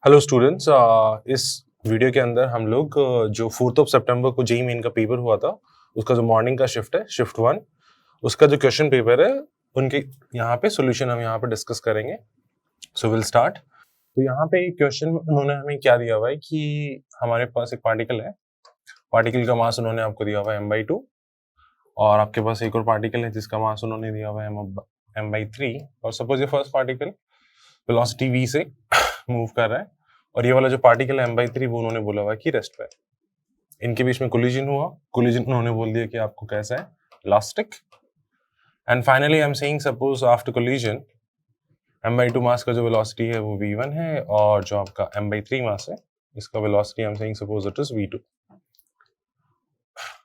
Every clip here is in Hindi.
हेलो स्टूडेंट्स, इस वीडियो के अंदर हम लोग जो 4 सितंबर को जेईई मेन का पेपर हुआ था उसका जो मॉर्निंग का शिफ्ट है शिफ्ट 1 उसका जो क्वेश्चन पेपर है उनके यहाँ पे सॉल्यूशन हम यहाँ पे डिस्कस करेंगे। So will start. तो यहाँ पे एक क्वेश्चन उन्होंने हमें क्या दिया हुआ है कि हमारे पास एक पार्टिकल है, पार्टिकल का मास उन्होंने आपको दिया हुआ है m/2 और आपके पास एक और पार्टिकल है जिसका मास उन्होंने दिया हुआ है m/3 और सपोज ये फर्स्ट पार्टिकल वेलोसिटी v से मूव कर रहा है और ये वाला जो पार्टिकल है m/3 वो उन्होंने बोला हुआ है कि रेस्ट पे है। इनके बीच में कोलिजन हुआ, कोलिजन उन्होंने बोल दिया कि आपको कैसा है, elastic. And finally I am saying suppose after collision m/2 मास का जो वेलोसिटी है वो v1 है और जो आपका m/3 मास है इसका velocity I am saying suppose it is v2।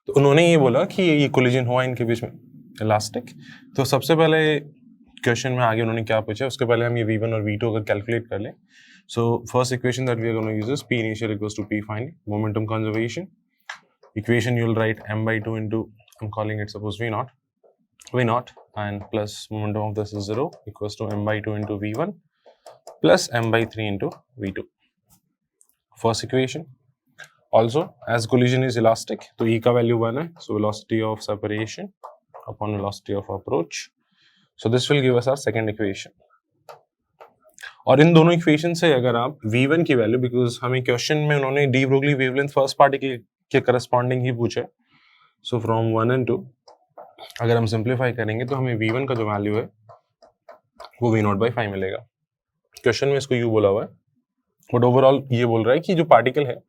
तो उन्होंने ये बोला कि ये कोलिजन हुआ इनके बीच में इलास्टिक। तो सबसे पहले क्वेश्चन में आगे उन्होंने क्या पूछा, उसके पहले हम ये v1 और v2 अगर कैलकुलेट कर लें। So first equation that we are going to use is P initial equals to P final, momentum conservation. Equation you'll write m/2 into, I'm calling it suppose V0 and plus momentum of this is 0 equals to m/2 into V1 plus m/3 into V2. First equation. Also as collision is elastic, so E का value 1 है, so velocity of separation upon velocity of approach. So this will give us our second equation. और इन दोनों इक्वेशन से अगर आप v1 की वैल्यू, बिकॉज हमें क्वेश्चन में उन्होंने D Broglie wavelength first particle के करस्पॉन्डिंग ही पूछा है, सो फ्रॉम 1 and 2 अगर हम सिंप्लीफाई करेंगे तो हमें v1 का जो वैल्यू है वो v0/5 मिलेगा। क्वेश्चन में इसको u बोला हुआ है बट ओवरऑल ये बोल रहा है कि जो पार्टिकल है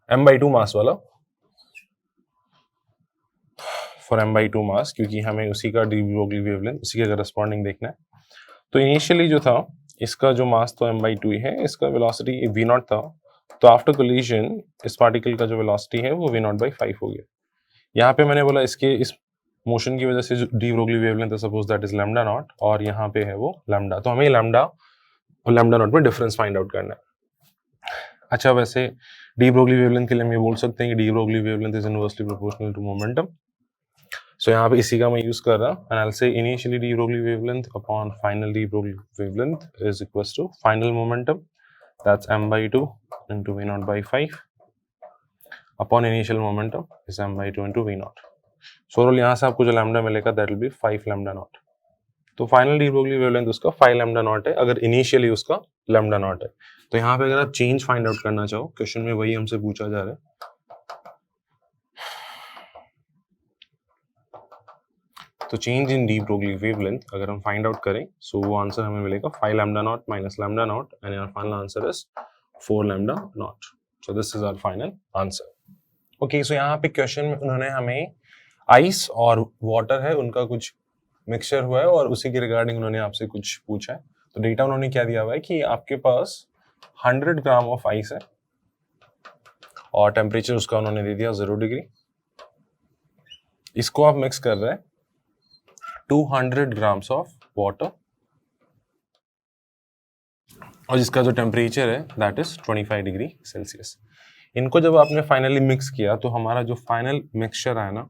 m/2 मास वाला, फॉर m/2 मास, क्योंकि हमें उसी का डी ब्रोगली वेवलेंथ उसी के करस्पॉन्डिंग देखना है। तो इनिशियली जो था इसका जो मास तो m/2 है, इसका वेलोसिटी v0 था, तो आफ्टर कोलिजन इस पार्टिकल का जो वेलोसिटी है वो v0/5 हो गया। यहाँ पे मैंने बोला इसके इस मोशन की वजह से जो डी ब्रोगली वेवलेंथ है suppose that is lambda naught और यहाँ पे है वो लैम्डा, तो हमें लैम्डा और लैम्डा नॉट में डिफरेंस फाइंड आउट करना है। अच्छा, वैसे डी ब्रोगली वेवलेंथ के लिए हम ये बोल सकते हैं कि de Broglie wavelength is inversely proportional to momentum. So यहाँ पे इसी का मैं यूज कर रहा हूँ, and I will say initially de Broglie wavelength upon final de Broglie wavelength is equals to final momentum, that's m/2 into v0/5 upon initial momentum is m/2 into v0। So overall यहाँ से आपको जो लैम्डा मिलेगा that will be 5 lambda naught. तो फाइनल डी ब्रोगली वेवलेंथ उसका 5 लैम्डा नॉट है, अगर इनिशियली उसका लैम्डा नॉट है। तो यहाँ पे अगर आप चेंज फाइंड आउट करना चाहो, क्वेश्चन में वही हमसे पूछा जा रहा है, तो change in D Broglie wavelength अगर हम फाइंड आउट करें सो वो आंसर हमें मिलेगा 5 lambda naught minus lambda naught and our final answer is 4 lambda naught. So this is our final answer. Okay, so यहाँ पे क्वेश्चन में उन्होंने हमें आइस और वाटर है उनका कुछ मिक्सचर हुआ है और उसी के रिगार्डिंग उन्होंने आपसे कुछ पूछा है। तो डेटा उन्होंने क्या दिया हुआ है कि आपके पास 100 ग्राम ऑफ आइस है और टेम्परेचर उसका उन्होंने दे दिया 0 डिग्री। इसको आप मिक्स कर रहे हैं 200 ग्राम्स ऑफ वाटर और जिसका जो टेम्परेचर है दैट इज 25 डिग्री सेल्सियस। इनको जब आपने फाइनली मिक्स किया तो हमारा जो फाइनल मिक्सचर है ना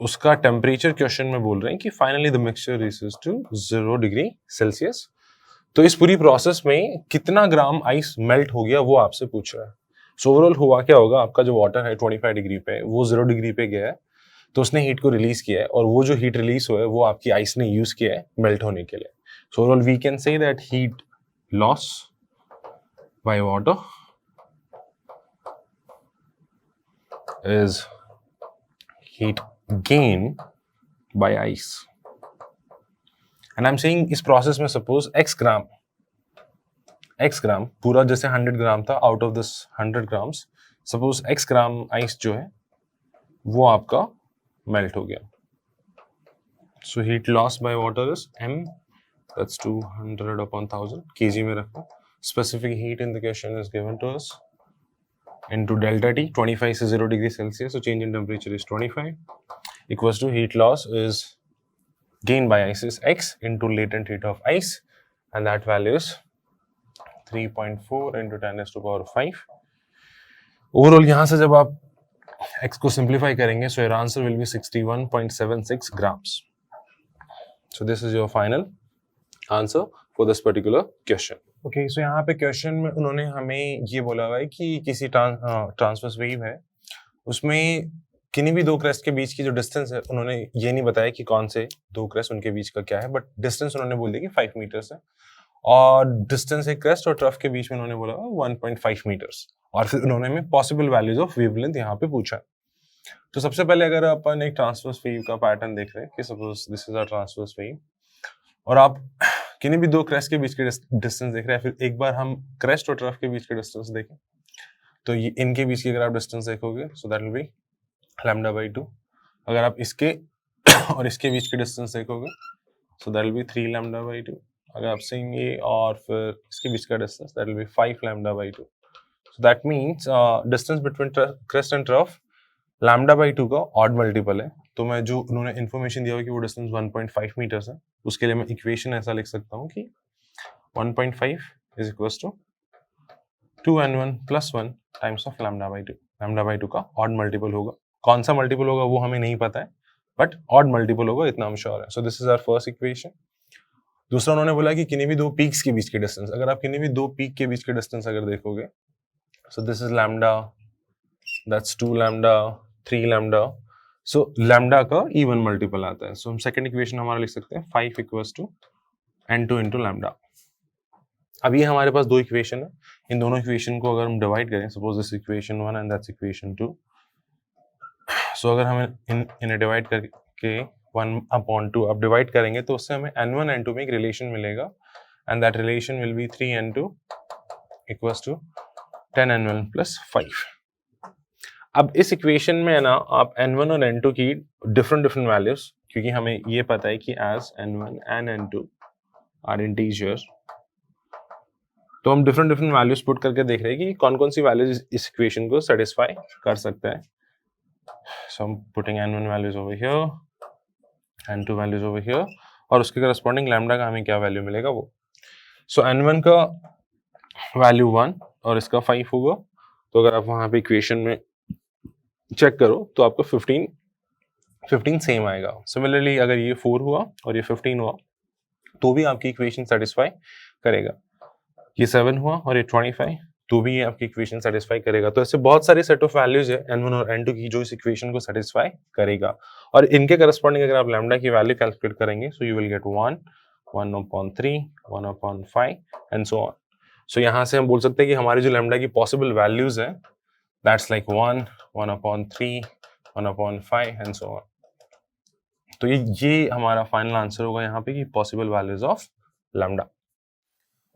उसका टेम्परेचर क्वेश्चन में बोल रहे हैं कि finally the mixture reaches to 0 degree Celsius. तो इस पूरी प्रोसेस में कितना ग्राम आइस मेल्ट हो गया वो आपसे पूछ रहा है। सो ओवरऑल हुआ क्या होगा, आपका जो वाटर है 25 डिग्री पे वो 0 डिग्री पे गया है, तो उसने हीट को रिलीज किया है और वो जो हीट रिलीज हुआ है वो आपकी आइस ने यूज किया है मेल्ट होने के लिए। So overall we can say that heat loss by water is heat gain by ice. And I am saying इस प्रोसेस में सपोज x ग्राम पूरा जैसे 100 ग्राम था, out of this 100 grams suppose x gram ice जो है वो आपका मेल्ट हो गया। So heat loss by water is m, that's 200 upon 1000 kg में रखो। Specific heat in the question is given to us into delta T, 25 से 0 डिग्री सेल्सियस, so change in temperature is 25 equals to heat loss is gain by ice is x into latent heat of ice and that value is 3.4 into 10 raised to power 5। Overall यहाँ से जब आप x को सिंप्लीफाई करेंगे so your answer will be 61.76 grams। So this is your final answer for this particular question। Okay, so यहाँ पे क्वेश्चन में उन्होंने हमें ये बोला हुआ है कि किसी ट्रांसवर्स वेव है, उसमें किन्हीं भी दो क्रेस्ट के बीच की जो डिस्टेंस है, उन्होंने ये नहीं बताया कि कौन से दो क्रेस्ट उनके बीच का क्या है, बट डिस्टेंस उन्होंने बोल दिया कि 5 मीटर्स है, और डिस्टेंस एक क्रेस्ट और ट्रफ के बीच में उन्होंने बोला 1.5 मीटर्स, और फिर उन्होंने हमें पॉसिबल वैल्यूज ऑफ वेवलेंथ यहाँ पे पूछा। तो सबसे पहले अगर अपन एक ट्रांसवर्स वेव का पैटर्न देख रहे हैं कि suppose this is a transverse wave, और आप किन्हीं भी दो क्रेस्ट के बीच के डिस्टेंस देख रहे हैं, फिर एक बार हम क्रेस्ट और ट्रफ के बीच के डिस्टेंस देखें, तो ये इनके बीच की अगर आप डिस्टेंस देखोगे, सो दैट विल बी λ/2। अगर आप इसके और इसके बीच के डिस्टेंस देखोगे, सो दैट विल बी 3 λ/2। अगर आप सेम ये और फिर इसके बीच का distance, that will be 5 λ/2। So that means distance between crest and trough λ/2 का ऑड मल्टीपल है। तो मैं जो उन्होंने इन्फॉर्मेशन दिया हुआ कि वो डिस्टेंस 1.5 मीटर्स है, उसके लिए मैं इक्वेशन ऐसा लिख सकता हूँ कि 1.5 is equal to 2n1 + 1 times of λ/2। λ/2 का ऑड मल्टीपल होगा, कौन सा मल्टीपल होगा वो हमें नहीं पता है, बट ऑड मल्टीपल होगा इतना हम श्योर है। So this is our first equation. दूसरा उन्होंने बोला कि किन्हीं भी दो पीक्स के बीच के डिस्टेंस, अगर आप किन्हीं भी दो पीक के बीच के डिस्टेंस अगर देखोगे, सो this is lambda, that's 2 lambda, 3 lambda, so lambda का इवन मल्टीपल आता है। सो हम सेकंड इक्वेशन हमारा लिख सकते हैं 5 = n2 × लैम्डा। अब ये हमारे पास दो इक्वेशन है, इन दोनों इक्वेशन को अगर हम डिवाइड करें, suppose this equation 1 and that's equation 2, सो अगर हमें इन्हें डिवाइड करके 1/2 अब डिवाइड करेंगे, तो उससे हमें n1 n2 में एक रिलेशन मिलेगा, and that relation will be 3n2 = 10n1 + 5। अब इस इक्वेशन में है ना, आप n1 और n2 की डिफरेंट वैल्यूज, क्योंकि हमें ये पता है कि as n1 and n2 are integer, तो हम डिफरेंट वैल्यूज पुट करके देख रहे हैं कि कौन कौन सी वैल्यूज इस इक्वेशन को सेटिस्फाई कर सकता है। सो हम putting n1 values over here, n2 values over here, और उसके करस्पॉन्डिंग लैम्डा का हमें क्या वैल्यू मिलेगा वो। सो n1 का वैल्यू 1 और इसका 5 होगा, तो अगर आप वहां पे इक्वेशन में चेक करो तो आपको 15 सेम आएगा। सिमिलरली अगर ये 4 हुआ और ये 15 हुआ, तो भी आपकी इक्वेशन सेटिस्फाई करेगा। ये 7 हुआ और ये 25, तो भी ये आपकी इक्वेशन सेटिस्फाई करेगा। तो ऐसे बहुत सारे सेट ऑफ वैल्यूज है n1 और n2 की जो इस इक्वेशन को सेटिस्फाई करेगा, और इनके करस्पॉन्डिंग अगर आप लैम्डा की वैल्यू कैलकुलेट करेंगे, so you will get 1, 1/3, 1/5 and so on. So यहाँ से हम बोल सकते हैं कि हमारी जो लैम्डा की पॉसिबल वैल्यूज है, that's like 1, 1/3, 1/5 and so on. तो ये हमारा फाइनल आंसर होगा यहाँ पे कि possible values of lambda.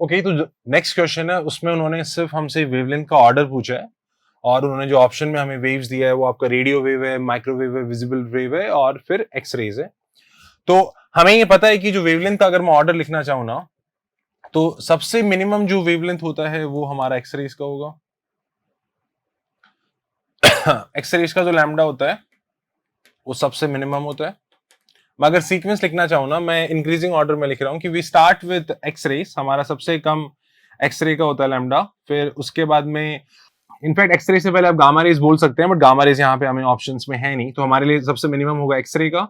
Okay, तो नेक्स्ट क्वेश्चन है, उसमें उन्होंने सिर्फ हमसे वेवलेंथ का ऑर्डर पूछा है, और उन्होंने जो ऑप्शन में हमें वेव्स दिया है वो आपका रेडियो वेव है, माइक्रोवेव है, विजिबल वेव है, और फिर एक्सरेज है। तो हमें ये पता है कि जो वेवलेंथ का अगर मैं ऑर्डर लिखना चाहूँ ना, तो सबसे मिनिमम जो वेवलेंथ होता है वो हमारा एक्सरेज का होगा। एक्सरेज का जो लैम्डा होता है वो सबसे मिनिमम होता है। मैं अगर सीक्वेंस लिखना चाहूँ ना, मैं इंक्रीजिंग ऑर्डर में लिख रहा हूँ कि वी स्टार्ट विद एक्सरेज, हमारा सबसे कम एक्सरे का होता है लैम्डा, फिर उसके बाद में इनफैक्ट एक्सरे से पहले आप गामा रेज बोल सकते हैं, बट गामा रेज यहाँ पे हमें ऑप्शंस में है नहीं, तो हमारे लिए सबसे मिनिमम होगा एक्सरे का।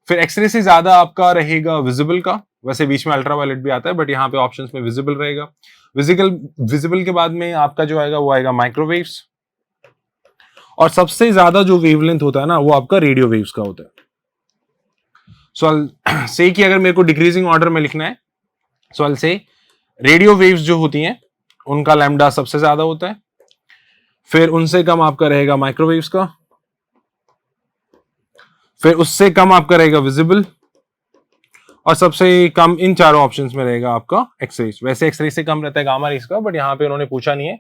फिर एक्सरे से ज्यादा आपका रहेगा विजिबल का, वैसे बीच में अल्ट्रावायलेट भी आता है, बट यहाँ पे ऑप्शंस में विजिबल रहेगा। विजिबल के बाद में आपका जो आएगा वो आएगा माइक्रोवेव्स, और सबसे ज्यादा जो वेवलेंथ होता है ना वो आपका रेडियो वेव्स का होता है। सो आई से कि अगर मेरे को डिक्रीजिंग ऑर्डर में लिखना है, सो आई से रेडियो वेव्स जो होती हैं उनका लैम्डा सबसे ज्यादा होता है, फिर उनसे कम आपका रहेगा माइक्रोवेव्स का, फिर उससे कम आपका रहेगा विजिबल, और सबसे कम इन चारों ऑप्शंस में रहेगा आपका एक्सरेज। वैसे एक्सरेज से कम रहता है गामा रेज का, बट यहाँ पे उन्होंने पूछा नहीं है,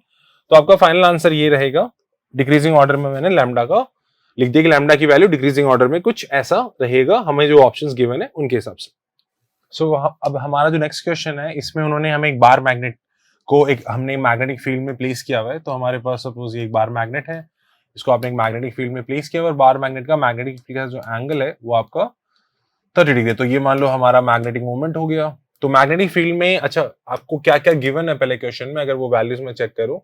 तो आपका फाइनल आंसर ये रहेगा। डिक्रीजिंग ऑर्डर में मैंने लैम्डा का लिख दिया कि लैम्डा की वैल्यू डिक्रीजिंग ऑर्डर में कुछ ऐसा रहेगा, हमें जो ऑप्शंस गिवन है उनके हिसाब से। सो अब हमारा जो नेक्स्ट क्वेश्चन है, इसमें उन्होंने हमें एक बार मैग्नेट को हमने मैग्नेटिक फील्ड में प्लेस किया हुआ है। तो हमारे पास सपोज ये एक बार मैग्नेट है, इसको आपने एक मैग्नेटिक फील्ड में प्लेस किया, और बार मैग्नेट का मैग्नेटिक फील्ड का जो एंगल है वो आपका 30 डिग्री है। तो ये मान लो हमारा मैग्नेटिक मूवमेंट हो गया। तो मैग्नेटिक फील्ड में अच्छा आपको क्या क्या गिवन है पहले क्वेश्चन में, अगर वो वैल्यूज में चेक करो,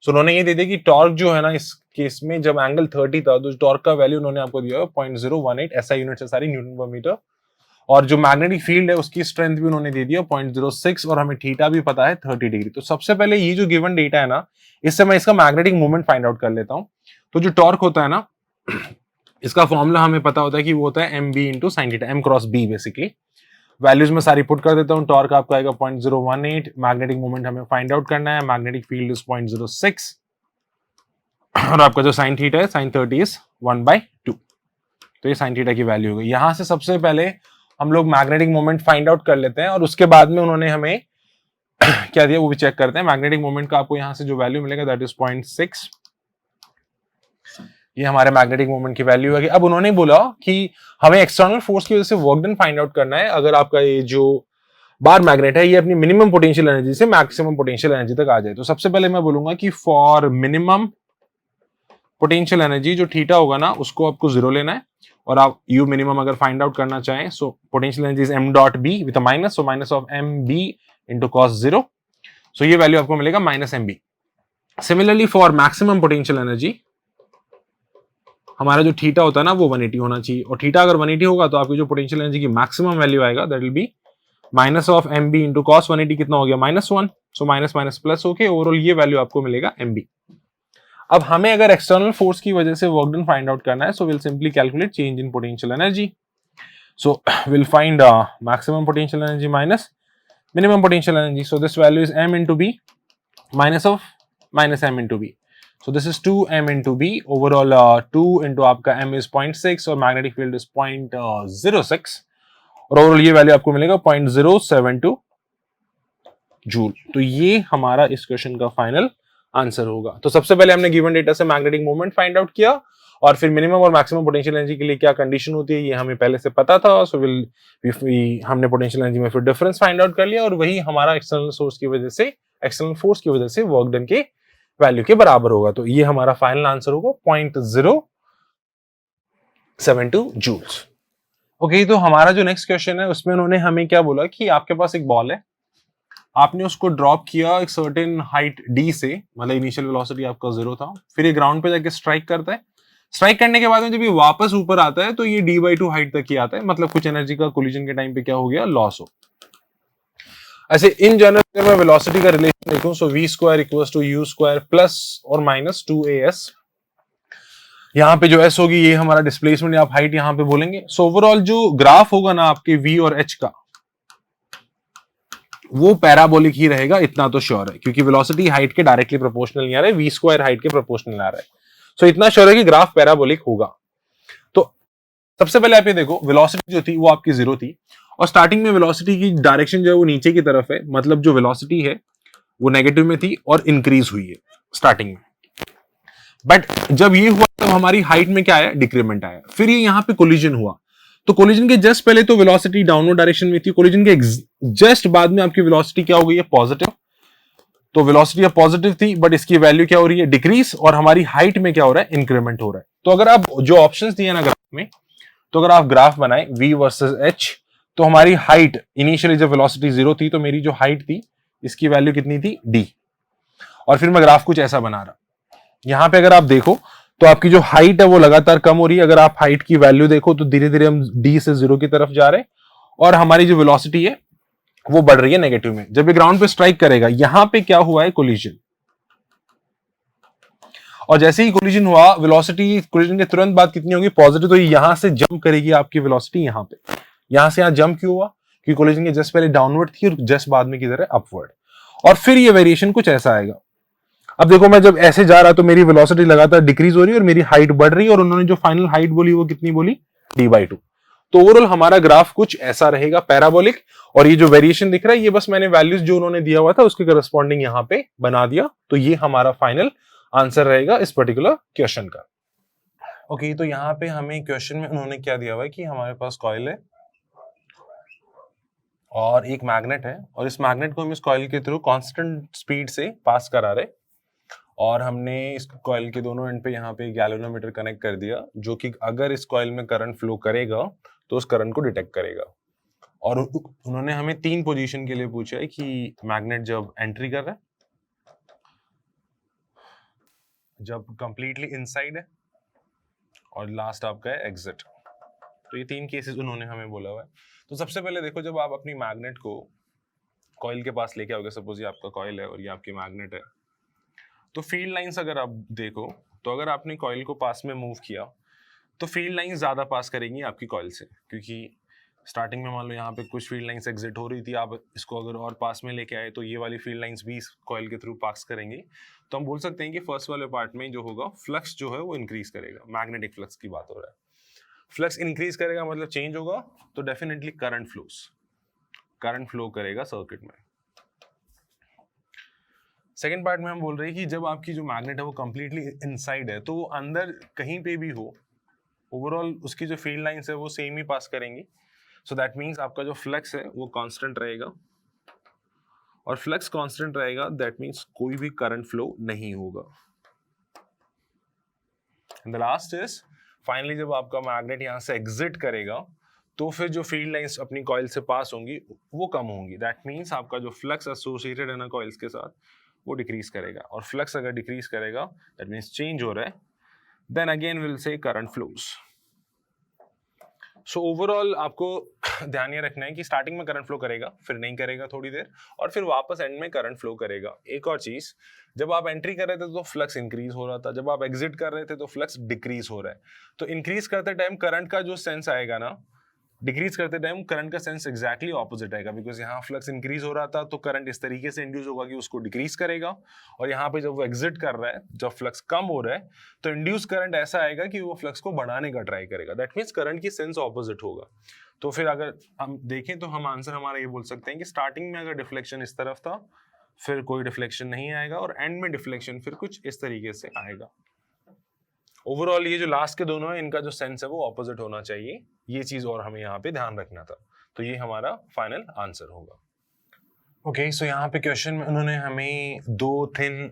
सो उन्होंने ये दे दिया कि टॉर्क जो है ना, इस केस में जब एंगल 30 था, तो टॉर्क का वैल्यू उन्होंने आपको दिया है 0.018, ऐसा यूनिट है सारी न्यूटन पर मीटर, और जो मैग्नेटिक फील्ड है उसकी स्ट्रेंथ भी उन्होंने दे दिया 0.06 और हमें थीटा भी पता है 30 डिग्री। तो सबसे पहले ये जो गिवन डेटा है ना, इससे मैं इसका मैग्नेटिक मोमेंट फाइंड आउट कर लेता हूं। तो जो टॉर्क होता है ना, इसका फॉर्मूला हमें पता होता है कि वो होता है M B into sine theta, M cross B basically. Values में सारी पुट कर देता हूं। टॉर्क आपका आएगा 0.018, मैग्नेटिक मोमेंट हमें फाइंड आउट करना है, मैग्नेटिक फील्ड इज 0.06 और आपका जो साइन थीटा है साइन 30 इज 1/2। तो ये साइन थीटा की वैल्यू हो गई। यहां से सबसे पहले हम लोग मैग्नेटिक मोमेंट फाइंड आउट कर लेते हैं और उसके बाद में उन्होंने हमें क्या दिया वो भी चेक करते हैं। मैग्नेटिक मोमेंट का आपको यहां से जो वैल्यू मिलेगा दैट इज 0.6, ये हमारे मैग्नेटिक मोमेंट की वैल्यू है। अब उन्होंने बोला कि हमें एक्सटर्नल फोर्स की वजह से वर्क डन फाइंड आउट करना है। अगर आपका ये जो बार मैग्नेट है ये अपनी मिनिमम पोटेंशियल एनर्जी से मैक्सिमम पोटेंशियल एनर्जी तक आ जाए, तो सबसे पहले मैं बोलूंगा कि फॉर मिनिमम पोटेंशियल एनर्जी जो थीटा होगा ना उसको आपको 0 लेना है और आप यू मिनिमम अगर फाइंड आउट करना चाहें, सो potential energy is m dot b with a minus, so minus of m b into cos 0, सो ये वैल्यू आपको मिलेगा minus m b। Similarly for maximum potential energy हमारा जो थीटा होता है ना वो 180 होना चाहिए, और थीटा अगर 180 होगा तो आपकी जो पोटेंशियल एनर्जी की मैक्सिमम वैल्यू आएगा that will be minus of M B into cos 180, कितना हो गया -1, सो माइनस माइनस प्लस होके ओवरऑल ये वैल्यू आपको मिलेगा एम बी। अब हमें अगर एक्सटर्नल फोर्स की वजह से वर्क डन फाइंड आउट करना है, so will simply calculate change in potential energy. So will find maximum potential energy minus minimum potential energy, so this value is m into b minus of minus m into b, so this is 2m into b, overall 2 into आपका m is 0.6 और magnetic field is 0.06 और ओवरऑल ये वैल्यू आपको मिलेगा 0.072 जूल। तो ये हमारा इस क्वेश्चन का फाइनल आंसर होगा। तो सबसे पहले हमने गिवन डेटा से मैग्नेटिक मोमेंट फाइंड आउट किया और फिर मिनिमम और मैक्सिमम पोटेंशियल एनर्जी के लिए क्या कंडीशन होती है ये हमें पहले से पता था, सो हमने पोटेंशियल एनर्जी में फिर डिफरेंस फाइंड आउट कर लिया और वही हमारा एक्सटर्नल फोर्स की वजह से वर्क डन के वैल्यू के बराबर होगा। तो ये हमारा फाइनल आंसर होगा 0.072 जूल्स। ओके, तो हमारा जो नेक्स्ट क्वेश्चन है उसमें उन्होंने हमें क्या बोला कि आपके पास एक बॉल है, आपने उसको ड्रॉप किया एक सर्टेन हाइट d से, मतलब इनिशियल वेलोसिटी आपका 0 था, फिर ये ग्राउंड पे जाके स्ट्राइक करता है। स्ट्राइक करने के बाद में जब ये वापस ऊपर आता है तो ये d/2 हाइट तक ही आता है, मतलब कुछ एनर्जी का कोलिजन के टाइम पे क्या हो गया, लॉस हो। ऐसे इन जनरल अगर मैं वेलोसिटी का रिलेशन देखूं, so v square equals to u square plus और माइनस 2as, यहाँ पे जो s होगी ये हमारा डिस्प्लेसमेंट या आप हाइट यहाँ पे बोलेंगे। सो ओवरऑल जो ग्राफ होगा ना आपके v और h का वो पैराबोलिक ही रहेगा, इतना तो श्योर है, क्योंकि वेलोसिटी हाइट के डायरेक्टली प्रोपोर्शनल नहीं आ रहा है, v स्क्वायर हाइट के प्रोपोर्शनल आ रहा है। सो इतना श्योर है कि ग्राफ पैराबोलिक होगा। तो सबसे पहले आप ये देखो, वेलोसिटी जो थी वो आपकी 0 थी और स्टार्टिंग में वेलोसिटी की डायरेक्शन जो है वो नीचे की तरफ है, मतलब जो वेलोसिटी है वो नेगेटिव में थी और इंक्रीज हुई है स्टार्टिंग में। बट जब ये हुआ तब हमारी हाइट में क्या आया, डिक्रीमेंट आया। फिर ये यहाँ पे कोलिजन हुआ, तो कोलिजन के जस्ट पहले तो वेलोसिटी डाउनवर्ड डायरेक्शन में थी, कोलिजन के जस्ट बाद में आपकी वेलोसिटी क्या हो गई है, पॉजिटिव। तो वेलोसिटी अब पॉजिटिव थी बट इसकी वैल्यू क्या हो रही है, डिक्रीज, और हमारी हाइट में क्या हो रहा है, इंक्रीमेंट हो रहा है। तो अगर आप जो ऑप्शंस दिए ना ग्राफ में, तो अगर आप ग्राफ बनाए v वर्सेस h, तो हमारी हाइट इनिशियली जब वेलोसिटी 0 थी तो मेरी जो हाइट थी इसकी वैल्यू कितनी थी, d, और फिर मैं ग्राफ कुछ ऐसा बना रहा। यहां पे अगर आप देखो तो आपकी जो हाइट है वो लगातार कम हो रही है। अगर आप हाइट की वैल्यू देखो तो धीरे धीरे हम d से 0 की तरफ जा रहे हैं और हमारी जो वेलोसिटी है वो बढ़ रही है नेगेटिव में। जब ये ग्राउंड पे स्ट्राइक करेगा, यहां पे क्या हुआ है, कोलिजन, और जैसे ही कोलिजन हुआ वेलोसिटी कोलिजन के तुरंत बाद कितनी होगी, पॉजिटिव, तो यहां से जंप करेगी आपकी वेलोसिटी यहां पे। यहां से यहां जंप क्यों हुआ, क्योंकि कोलिजन के जस्ट पहले डाउनवर्ड थी और जस्ट बाद में किधर है, अपवर्ड, और फिर ये वेरिएशन कुछ ऐसा आएगा। अब देखो मैं जब ऐसे जा रहा तो मेरी वेलोसिटी लगातार डिक्रीज हो रही है और मेरी हाइट बढ़ रही है, और उन्होंने जो फाइनल हाइट बोली वो कितनी बोली, d/2। तो ओवरऑल हमारा ग्राफ कुछ ऐसा रहेगा, पैराबोलिक, और ये जो वेरिएशन दिख रहा है ये बस मैंने वैल्यूज जो उन्होंने दिया हुआ था उसके करस्पॉन्डिंग यहाँ पे बना दिया। तो ये हमारा फाइनल आंसर रहेगा इस पर्टिकुलर क्वेश्चन का। ओके, तो यहाँ पे हमें क्वेश्चन में उन्होंने क्या दिया हुआ है कि हमारे पास कॉइल है और एक मैग्नेट है, और इस मैग्नेट को हम इस कॉइल के थ्रू कांस्टेंट स्पीड से पास करा रहे, और हमने इस कॉइल के दोनों एंड पे यहाँ पे गैल्वेनोमीटर कनेक्ट कर दिया, जो कि अगर इस कॉइल में करंट फ्लो करेगा तो उस करंट को डिटेक्ट करेगा। और उन्होंने हमें 3 पोजीशन के लिए पूछा है कि मैग्नेट जब एंट्री कर रहा है, जब कंप्लीटली इनसाइड है, और लास्ट आपका है एग्जिट। तो ये 3 केसेस उन्होंने हमें बोला हुआ है। तो सबसे पहले देखो, जब आप अपनी मैग्नेट को कॉइल के पास लेके आओगे, सपोज ये आपका कॉइल है और ये आपकी मैग्नेट है, तो फील्ड लाइंस अगर आप देखो तो अगर आपने कॉइल को पास में मूव किया तो फील्ड लाइंस ज़्यादा पास करेंगी आपकी कॉइल से, क्योंकि स्टार्टिंग में मान लो यहाँ पे कुछ फील्ड लाइंस एग्जिट हो रही थी, आप इसको अगर और पास में लेके आए तो ये वाली फील्ड लाइंस भी इस कॉइल के थ्रू पास करेंगी। तो हम बोल सकते हैं कि फर्स्ट वाले पार्ट में जो होगा फ्लक्स जो है वो इंक्रीज करेगा, मैग्नेटिक फ्लक्स की बात हो रहा है। फ्लक्स इंक्रीज करेगा मतलब चेंज होगा, तो डेफिनेटली करंट फ्लो करेगा सर्किट में। सेकेंड पार्ट में हम बोल रहे हैं कि जब आपकी जो मैग्नेट है वो कंप्लीटली इनसाइड है, तो वो अंदर कहीं पे भी हो, ओवरऑल उसकी जो फील्ड लाइंस है वो सेम ही पास करेंगी। सो दैट मीन्स आपका जो फ्लक्स है वो कांस्टेंट रहेगा, और फ्लक्स कांस्टेंट रहेगा दैट मीन्स कोई भी करंट फ्लो नहीं होगा। And the last is finally जब आपका मैग्नेट यहाँ से एग्जिट करेगा तो फिर जो फील्ड लाइंस अपनी कॉइल से पास होंगी वो कम होंगी। दैट मीन्स आपका जो फ्लक्स एसोसिएटेड है ना कॉइल्स के साथ वो डिक्रीज करेगा, और फ्लक्स अगर डिक्रीज करेगा दैट मीन्स चेंज हो रहा है, then again will say current flows. So overall आपको ध्यान ये रखना है कि स्टार्टिंग में करंट फ्लो करेगा, फिर नहीं करेगा थोड़ी देर, और फिर वापस एंड में करंट फ्लो करेगा। एक और चीज, जब आप एंट्री कर रहे थे तो फ्लक्स इंक्रीज हो रहा था, जब आप एग्जिट कर रहे थे तो फ्लक्स डिक्रीज हो रहा है। तो इंक्रीज करते टाइम करंट का जो सेंस आएगा ना, डिक्रीज करते टाइम करंट का सेंस एग्जैक्टली ऑपोजिट आएगा, बिकॉज यहाँ फ्लक्स इंक्रीज हो रहा था तो करंट इस तरीके से इंड्यूस होगा कि उसको डिक्रीज करेगा, और यहाँ पे जब वो एग्जिट कर रहा है, जब फ्लक्स कम हो रहा है तो इंड्यूस करंट ऐसा आएगा कि वो फ्लक्स को बढ़ाने का ट्राई करेगा। दैट मीन्स करंट की सेंस ऑपोजिट होगा। तो फिर अगर हम देखें तो हम आंसर हमारा ये बोल सकते हैं कि स्टार्टिंग में अगर डिफ्लेक्शन इस तरफ था, फिर कोई डिफ्लेक्शन नहीं आएगा, और एंड में डिफ्लेक्शन फिर कुछ इस तरीके से आएगा। ओवरऑल ये जो लास्ट के दोनों है इनका जो सेंस है वो ऑपोजिट होना चाहिए, ये चीज और हमें यहाँ पे ध्यान रखना था। तो ये हमारा फाइनल आंसर होगा। ओके, सो यहाँ पे क्वेश्चन में उन्होंने हमें 2 थिन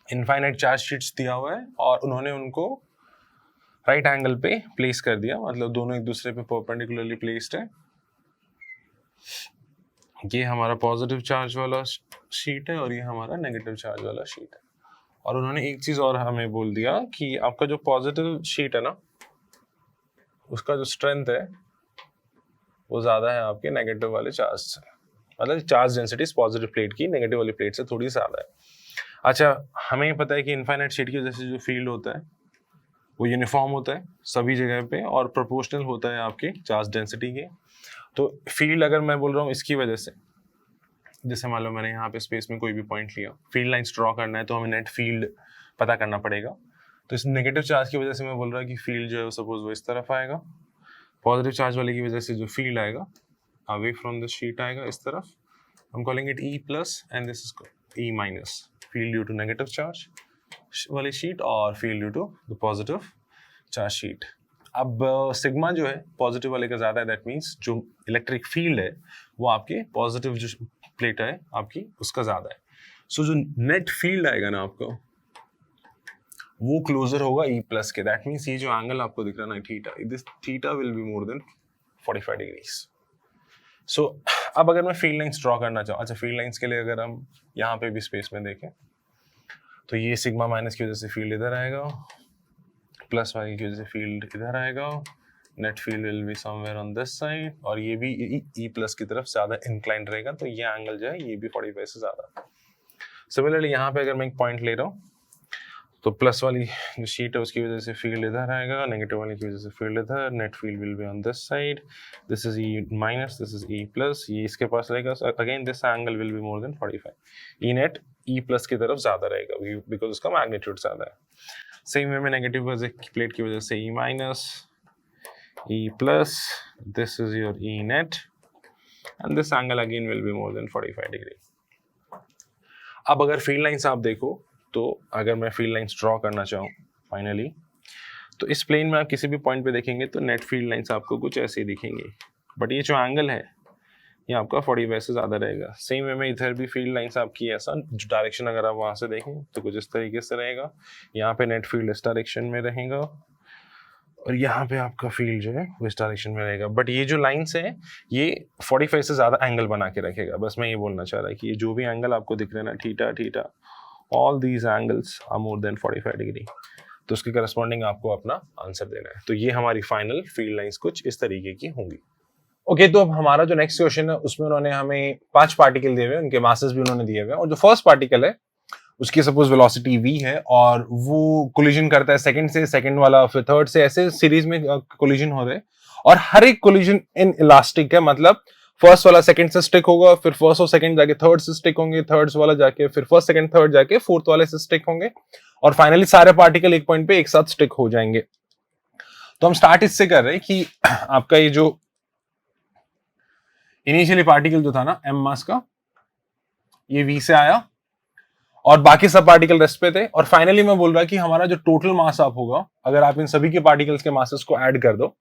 इनफाइनाइट चार्ज शीट्स दिया हुआ है और उन्होंने उनको राइट एंगल पे प्लेस कर दिया, मतलब दोनों एक दूसरे पे परपेंडिकुलरली प्लेस्ड है। ये हमारा पॉजिटिव चार्ज वाला शीट है और ये हमारा नेगेटिव चार्ज वाला शीट है। और उन्होंने एक चीज और हमें बोल दिया कि आपका जो पॉजिटिव शीट है ना, उसका जो स्ट्रेंथ है वो ज्यादा है आपके नेगेटिव वाले चार्ज से, मतलब चार्ज डेंसिटी पॉजिटिव प्लेट की नेगेटिव वाली प्लेट से थोड़ी ज्यादा है। अच्छा, हमें पता है कि इनफाइनाइट शीट की वजह से जो फील्ड होता है वो यूनिफॉर्म होता है सभी जगह पे और प्रोपोर्शनल होता है आपके चार्ज डेंसिटी के। तो फील्ड अगर मैं बोल रहा हूँ इसकी वजह से, जैसे मान लो मैंने यहाँ पे स्पेस में कोई भी पॉइंट लिया, फील्ड लाइंस ड्रॉ करना है तो हमें नेट फील्ड पता करना पड़ेगा। तो इस नेगेटिव चार्ज की वजह से मैं बोल रहा हूँ कि फील्ड जो है सपोज वो इस तरफ आएगा, पॉजिटिव चार्ज वाले की वजह से जो फील्ड आएगा अवे फ्रॉम द शीट आएगा इस तरफ। हम calling it E plus and this is E minus, field due to negative charge वाली शीट और field due to the positive charge sheet. अब सिग्मा जो है पॉजिटिव वाले का ज़्यादा है, दैट मीन्स जो इलेक्ट्रिक फील्ड है वो आपके पॉजिटिव जो प्लेट है आपकी उसका ज़्यादा है। सो जो नेट फील्ड आएगा ना आपको वो क्लोजर होगा E प्लस के। दैट मीन्स ये जो एंगल आपको दिख रहा है ना theta, this theta will be more than 45 degrees. So अब अगर मैं फील्ड लाइंस ड्रॉ करना चाहूँ, अच्छा फील्ड लाइंस के लिए अगर हम यहाँ पे भी स्पेस में देखें तो ये सिग्मा माइनस की वजह से फील्ड इधर आएगा, प्लस वाले की वजह से फील्ड इधर आएगा, net field will be somewhere on this side, और ये भी E प्लस की तरफ ज़्यादा इंक्लाइंड रहेगा, तो ये एंगल जो है ये भी 45 से ज़्यादा। सिमिलरली यहाँ पे अगर मैं एक पॉइंट ले रहा हूँ तो प्लस वाली जो शीट है उसकी वजह से फील्ड इधर आएगा, नेगेटिव वाली की वजह से फील्ड इधर, net field will be on this side, this is E minus, this is E plus, ये इसके पास रहेगा, again this angle will be more than 45। E net E plus की तरफ ज़्यादा रहेगा बिकॉज उसका मैग्नीट्यूड ज़्यादा है। सेम वे में नेगेटिव प्लेट की वजह से E minus, E plus, this is your E net and this angle again will be more than 45 degree। अब अगर फील्ड लाइंस आप देखो तो अगर मैं फील्ड लाइंस ड्रॉ करना चाहूँ फाइनली, तो इस प्लेन में आप किसी भी पॉइंट पे देखेंगे तो नेट फील्ड लाइंस आपको कुछ ऐसे ही दिखेंगे, बट ये जो एंगल है ये आपका 45 से ज़्यादा रहेगा। सेम वे में इधर भी फील्ड लाइंस आपकी ऐसा डायरेक्शन अगर आप वहाँ से देखें तो कुछ इस तरीके से रहेगा, यहाँ पे नेट फील्ड इस डायरेक्शन में रहेगा और यहाँ पे आपका फील्ड जो है वो इस डायरेक्शन में रहेगा। बट ये जो लाइंस है ये 45 से ज़्यादा एंगल बना के रखेगा। बस मैं ये बोलना चाह रहा है कि ये जो भी एंगल आपको दिख रहे हैं ना, theta theta, all these angles are more than 45 degree, तो उसके करस्पॉन्डिंग आपको अपना आंसर देना है। तो ये हमारी फाइनल फील्ड लाइंस कुछ इस तरीके की होंगी। ओके तो अब हमारा जो नेक्स्ट क्वेश्चन है उसमें उन्होंने हमें 5 पार्टिकल दिए हुए हैं, उनके मासेस भी उन्होंने दिए हुए हैं, और जो फर्स्ट पार्टिकल है उसकी सपोज वेलोसिटी v है और वो कोलिजन करता है सेकंड से, सेकंड वाला फिर थर्ड से, ऐसे सीरीज में कोलिजन हो रहे हैं, और हर एक कोलिजन इन इलास्टिक है, मतलब फर्स्ट वाला सेकंड से स्टिक होगा, फिर फर्स्ट और सेकंड जाके थर्ड से स्टिक होंगे, थर्ड वाला जाके फिर फर्स्ट सेकंड थर्ड जाके फोर्थ वाले से स्टिक होंगे, और फाइनली सारे पार्टिकल एक पॉइंट पे एक साथ स्टिक हो जाएंगे। तो हम स्टार्ट इससे कर रहे हैं कि आपका ये जो इनिशियली पार्टिकल जो था ना m मास का, ये v से आया और बाकी सब पार्टिकल रेस्ट पे थे, और फाइनली मैं बोल रहा कि हमारा जो टोटल मास आप होगा, अगर आप इन सभी के पार्टिकल्स के मासेस को ऐड कर दो,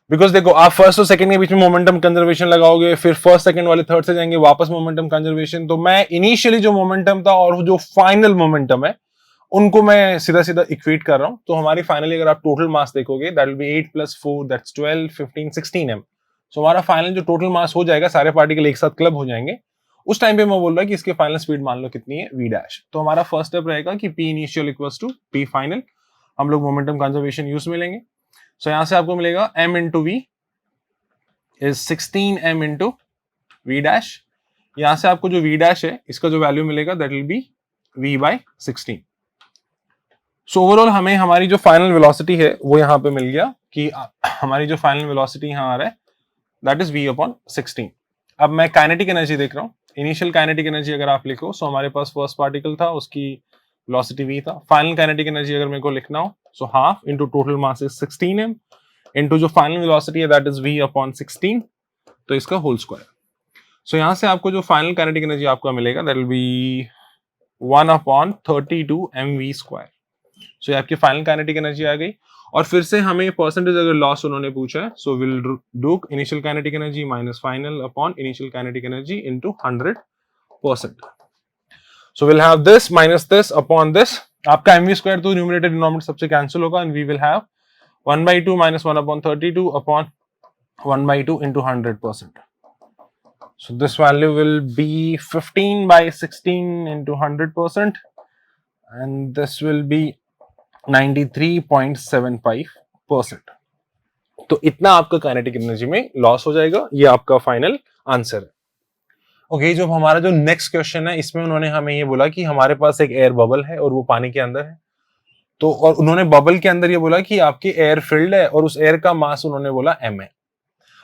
बिकॉज देखो आप फर्स्ट और सेकंड के बीच में मोमेंटम कंजर्वेशन लगाओगे, फिर फर्स्ट सेकंड वाले थर्ड से जाएंगे वापस मोमेंटम कंजर्वेशन, तो मैं इनिशियली जो मोमेंटम था और जो फाइनल मोमेंटम है उनको मैं सीधा सीधा इक्वेट कर रहा हूं। तो हमारी फाइनली अगर आप टोटल मास देखोगे, that will B 8 + 4 that's 12 15 16 m। सो हमारा फाइनल जो टोटल मास हो जाएगा, सारे पार्टिकल एक साथ क्लब हो जाएंगे, उस टाइम पे मैं बोल रहा कि इसके फाइनल स्पीड मान लो कितनी है v डैश। तो हमारा फर्स्ट स्टेप रहेगा कि p initial equals to p final, हम लोग मोमेंटम कंजर्वेशन यूज में लेंगे। सो यहां से आपको मिलेगा m into v is 16m into v dash. यहां से आपको जो v डैश है इसका जो वैल्यू मिलेगा that will B v/16। So overall हमें हमारी जो फाइनल वेलोसिटी है वो यहाँ पे मिल गया कि हमारी जो फाइनल वेलोसिटी यहाँ आ रहा है दैट इज v/16। अब मैं काइनेटिक एनर्जी देख रहा हूँ, इनिशियल काइनेटिक एनर्जी अगर आप लिखो, सो हमारे पास फर्स्ट पार्टिकल था, उसकी वेलोसिटी v था। फाइनल काइनेटिक एनर्जी अगर मेरे को लिखना हो, so half into total mass is 16m into जो फाइनल वेलोसिटी है दैट इज v/16, तो इसका होल स्क्वायर। सो यहाँ से आपको जो फाइनल काइनेटिक एनर्जी आपका मिलेगा दैट विल बी 1/32 mv²। सो ये आपकी फाइनल काइनेटिक एनर्जी आ गई। और फिर से हमें परसेंटेज अगर लॉस उन्होंने पूछा है, so will do initial kinetic energy minus final upon initial kinetic energy into 100%। So will have this minus this upon this, आपका mv² तो न्यूमरेटर डिनोमिनेटर सबसे कैंसिल होगा, and we will have 1/2 minus 1/32 upon 1/2 into 100%। So this value will be 15/16 into 100%, and this will be 93.75%। तो इतना आपका काइनेटिक एनर्जी में लॉस हो जाएगा, ये आपका फाइनल आंसर है। ओके जो हमारा जो नेक्स्ट क्वेश्चन है, इसमें उन्होंने हमें ये बोला कि हमारे पास एक एयर बबल है और वो पानी के अंदर है, तो और उन्होंने बबल के अंदर ये बोला कि आपकी एयर फिल्ड है और उस एयर का मास उन्होंने बोला m है।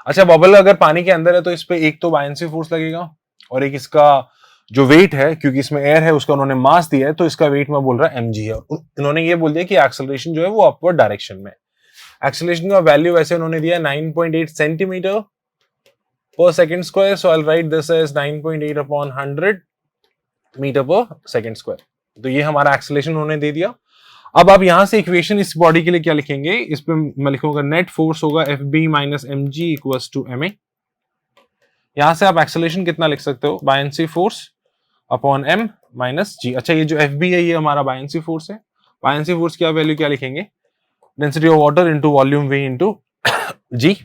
अच्छा बबल अगर पानी के अंदर है तो इस पे एक तो बायंसी फोर्स लगेगा और एक इसका जो वेट है, क्योंकि इसमें एयर है उसका उन्होंने मास दिया है, तो इसका वेट मैं बोल रहा है mg है। इन्होंने ये बोल दिया कि एक्सेलरेशन जो है वो अपवर्ड डायरेक्शन में। एक्सेलरेशन का वैल्यू वैसे उन्होंने दिया 9.8 centimetre per second square, so I will write this as 9.8 upon 100 metre per second square. तो ये हमारा एक्सेलरेशन उन्होंने दे दिया। अब आप यहां से इक्वेशन इस बॉडी के लिए क्या लिखेंगे, इस पे मैं लिखूंगा नेट फोर्स होगा FB minus mg equals to ma। यहां से आप एक्सेलरेशन कितना लिख सकते हो, buoyancy force upon m minus g। अच्छा ये जो FB है ये हमारा बायंसी फोर्स है। बायंसी फोर्स की वैल्यू क्या लिखेंगे, density of water into volume v into g।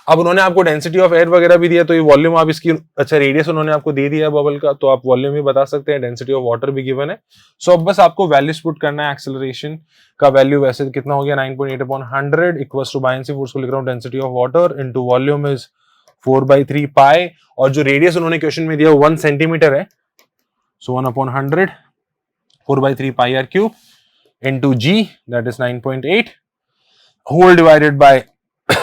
अब उन्होंने आपको डेंसिटी ऑफ एयर वगैरह भी दिया, तो ये वॉल्यूम आप इसकी, अच्छा रेडियस उन्होंने आपको दे दिया है बबल का, तो आप वॉल्यूम भी बता सकते हैं, डेंसिटी ऑफ वाटर भी गिवन है। सो अब बस आपको वैल्यूज पुट करना है। एक्सेलरेशन का वैल्यू वैसे कितना हो गया 9.8 upon 100 equals to buoyancy force को लिख रहा हूं density of water into volume is 4/3 pi, और जो रेडियस उन्होंने क्वेश्चन में दिया 1 सेंटीमीटर है, so 1/100 4/3 pi r cube into g that is 9.8 whole divided by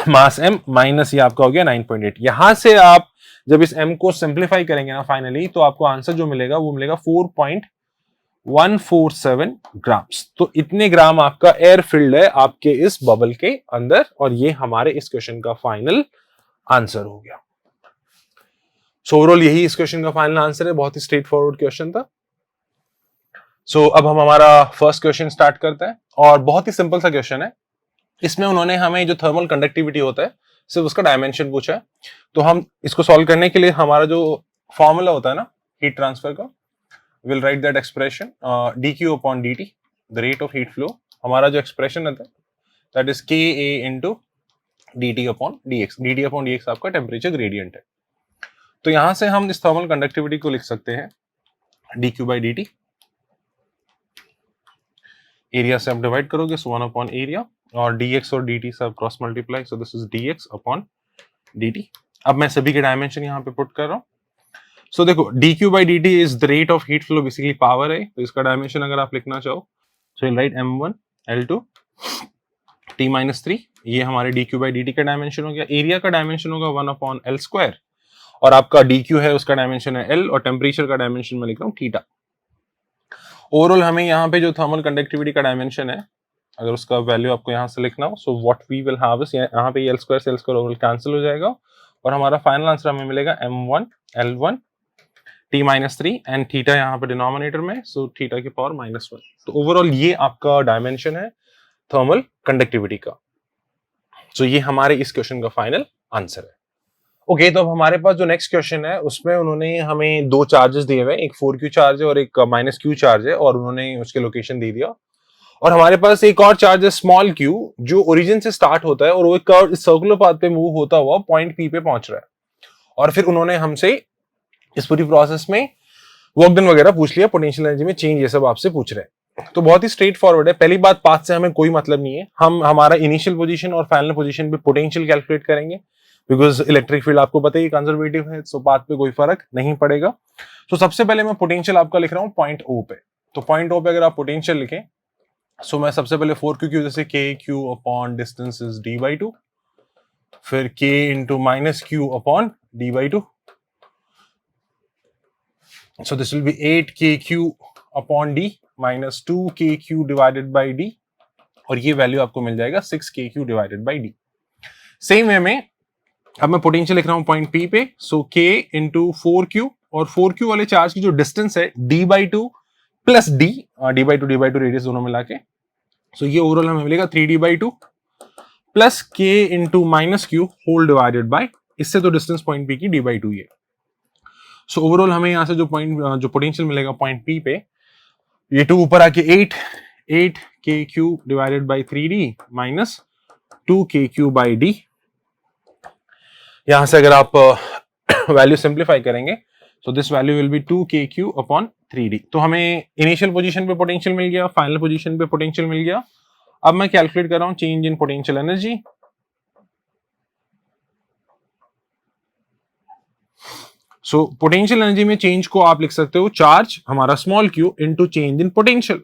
mass m minus ये आपका हो गया 9.8। यहां से आप जब इस m को सिंप्लीफाई करेंगे ना फाइनली, तो आपको आंसर जो मिलेगा वो मिलेगा 4.147 ग्राम्स। तो इतने ग्राम आपका एयर फील्ड है आपके इस बबल के अंदर, और ये हमारे इस क्वेश्चन का फाइनल आंसर हो गया। सो ओवरऑल यही इस क्वेश्चन का फाइनल आंसर है, बहुत ही स्ट्रेट फॉरवर्ड क्वेश्चन था। सो अब हम हमारा फर्स्ट क्वेश्चन स्टार्ट करते हैं, और बहुत ही सिंपल सा क्वेश्चन है। इसमें उन्होंने हमें जो थर्मल कंडक्टिविटी होता है सिर्फ उसका डायमेंशन पूछा है। तो हम इसको सॉल्व करने के लिए हमारा जो फॉर्मूला होता है ना हीट ट्रांसफर का, will write that expression dq upon dt, the rate of heat flow. हमारा जो एक्सप्रेशन रहता है that is ka into dt upon dx। dt upon dx आपका टेम्परेचर ग्रेडियंट है। तो यहां से हम इस थर्मल कंडक्टिविटी को लिख सकते हैं dq बाई dt, एरिया से आप डिवाइड करोगे, सो 1 अपॉन एरिया, और dx और dt से आप cross multiply, so this is dx upon dt। अब मैं सभी के डायमेंशन यहाँ पे पुट कर रहा हूँ। सो देखो dq by dt is the rate of heat flow, basically power है, तो इसका डायमेंशन अगर आप लिखना चाहो सो राइट m1 l2 t-3, ये हमारे dq by dt का डायमेंशन हो गया। एरिया का डायमेंशन होगा 1/l², और आपका dq है उसका डायमेंशन है l, और टेम्परेचर का डायमेंशन मैं लिख रहा हूँ थीटा। ओवरऑल हमें यहाँ पे जो थर्मल कंडक्टिविटी का डायमेंशन है, अगर उसका वैल्यू आपको यहाँ से लिखना हो, so what we will have is, यहाँ पे l² से l² ओवरऑल कैंसिल हो जाएगा, और हमारा फाइनल आंसर हमें मिलेगा m1 l1 t-3 and theta यहाँ पे डिनोमिनेटर में, सो थीटा की पावर -1। तो ओवरऑल ये आपका डायमेंशन है थर्मल कंडक्टिविटी का। सो ये हमारे इस क्वेश्चन का फाइनल आंसर है। ओके, तो अब हमारे पास जो नेक्स्ट क्वेश्चन है उसमें उन्होंने हमें दो चार्जेस दिए हुए हैं, एक 4q चार्ज है और एक -q चार्ज है, और उन्होंने उसके लोकेशन दे दिया। और हमारे पास एक और चार्ज है स्मॉल q, जो ओरिजिन से स्टार्ट होता है और वो एक सर्कुलर पाथ पे मूव होता हुआ पॉइंट P पे पहुंच रहा है। और फिर उन्होंने हमसे इस पूरी प्रोसेस में वर्क डन वगैरह पूछ लिया, पोटेंशियल एनर्जी में चेंज ये सब आपसे पूछ रहे हैं। तो बहुत ही स्ट्रेट फॉरवर्ड है। पहली बात, पाथ से हमें कोई मतलब नहीं है, हम हमारा इनिशियल पोजीशन और फाइनल पोजीशन पे पोटेंशियल कैलकुलेट करेंगे, बिकॉज इलेक्ट्रिक फील्ड आपको पता ही कंजर्वेटिव है, सो पाथ पे कोई फर्क नहीं पड़ेगा। तो सबसे पहले मैं पोटेंशियल आपका लिख रहा हूँ पॉइंट O पे। तो पॉइंट O पे अगर आप पोटेंशियल लिखें, सो मैं सबसे पहले 4q जैसे k/q upon distance is d/2, फिर k into -q upon d/2, so this will be 8kq upon d minus 2kq divided by d, और ये वैल्यू आपको मिल जाएगा 6kq divided by d। Same way में अब मैं पोटेंशियल लिख रहा हूं पॉइंट P पे, सो k इंटू 4q, और 4q वाले चार्ज की जो डिस्टेंस है d/2 plus d, d/2 radius दोनों मिला के, सो ये ओवरऑल हमें मिलेगा 3d/2 plus k into -q whole divided by, इससे तो डिस्टेंस पॉइंट P की d/2 ही है। सो ओवरऑल हमें यहां से जो पोटेंशियल मिलेगा पॉइंट P पे, ये 2 ऊपर आके 8kq divided by 3d minus 2kq by d। यहां से अगर आप वैल्यू सिंप्लीफाई करेंगे, so this value will be 2kq upon 3d। तो हमें इनिशियल पोजीशन पे पोटेंशियल मिल गया, फाइनल पोजीशन पे पोटेंशियल मिल गया। अब मैं कैलकुलेट कर रहा हूं change in potential energy. So potential energy में चेंज को आप लिख सकते हो चार्ज हमारा small q into change in potential.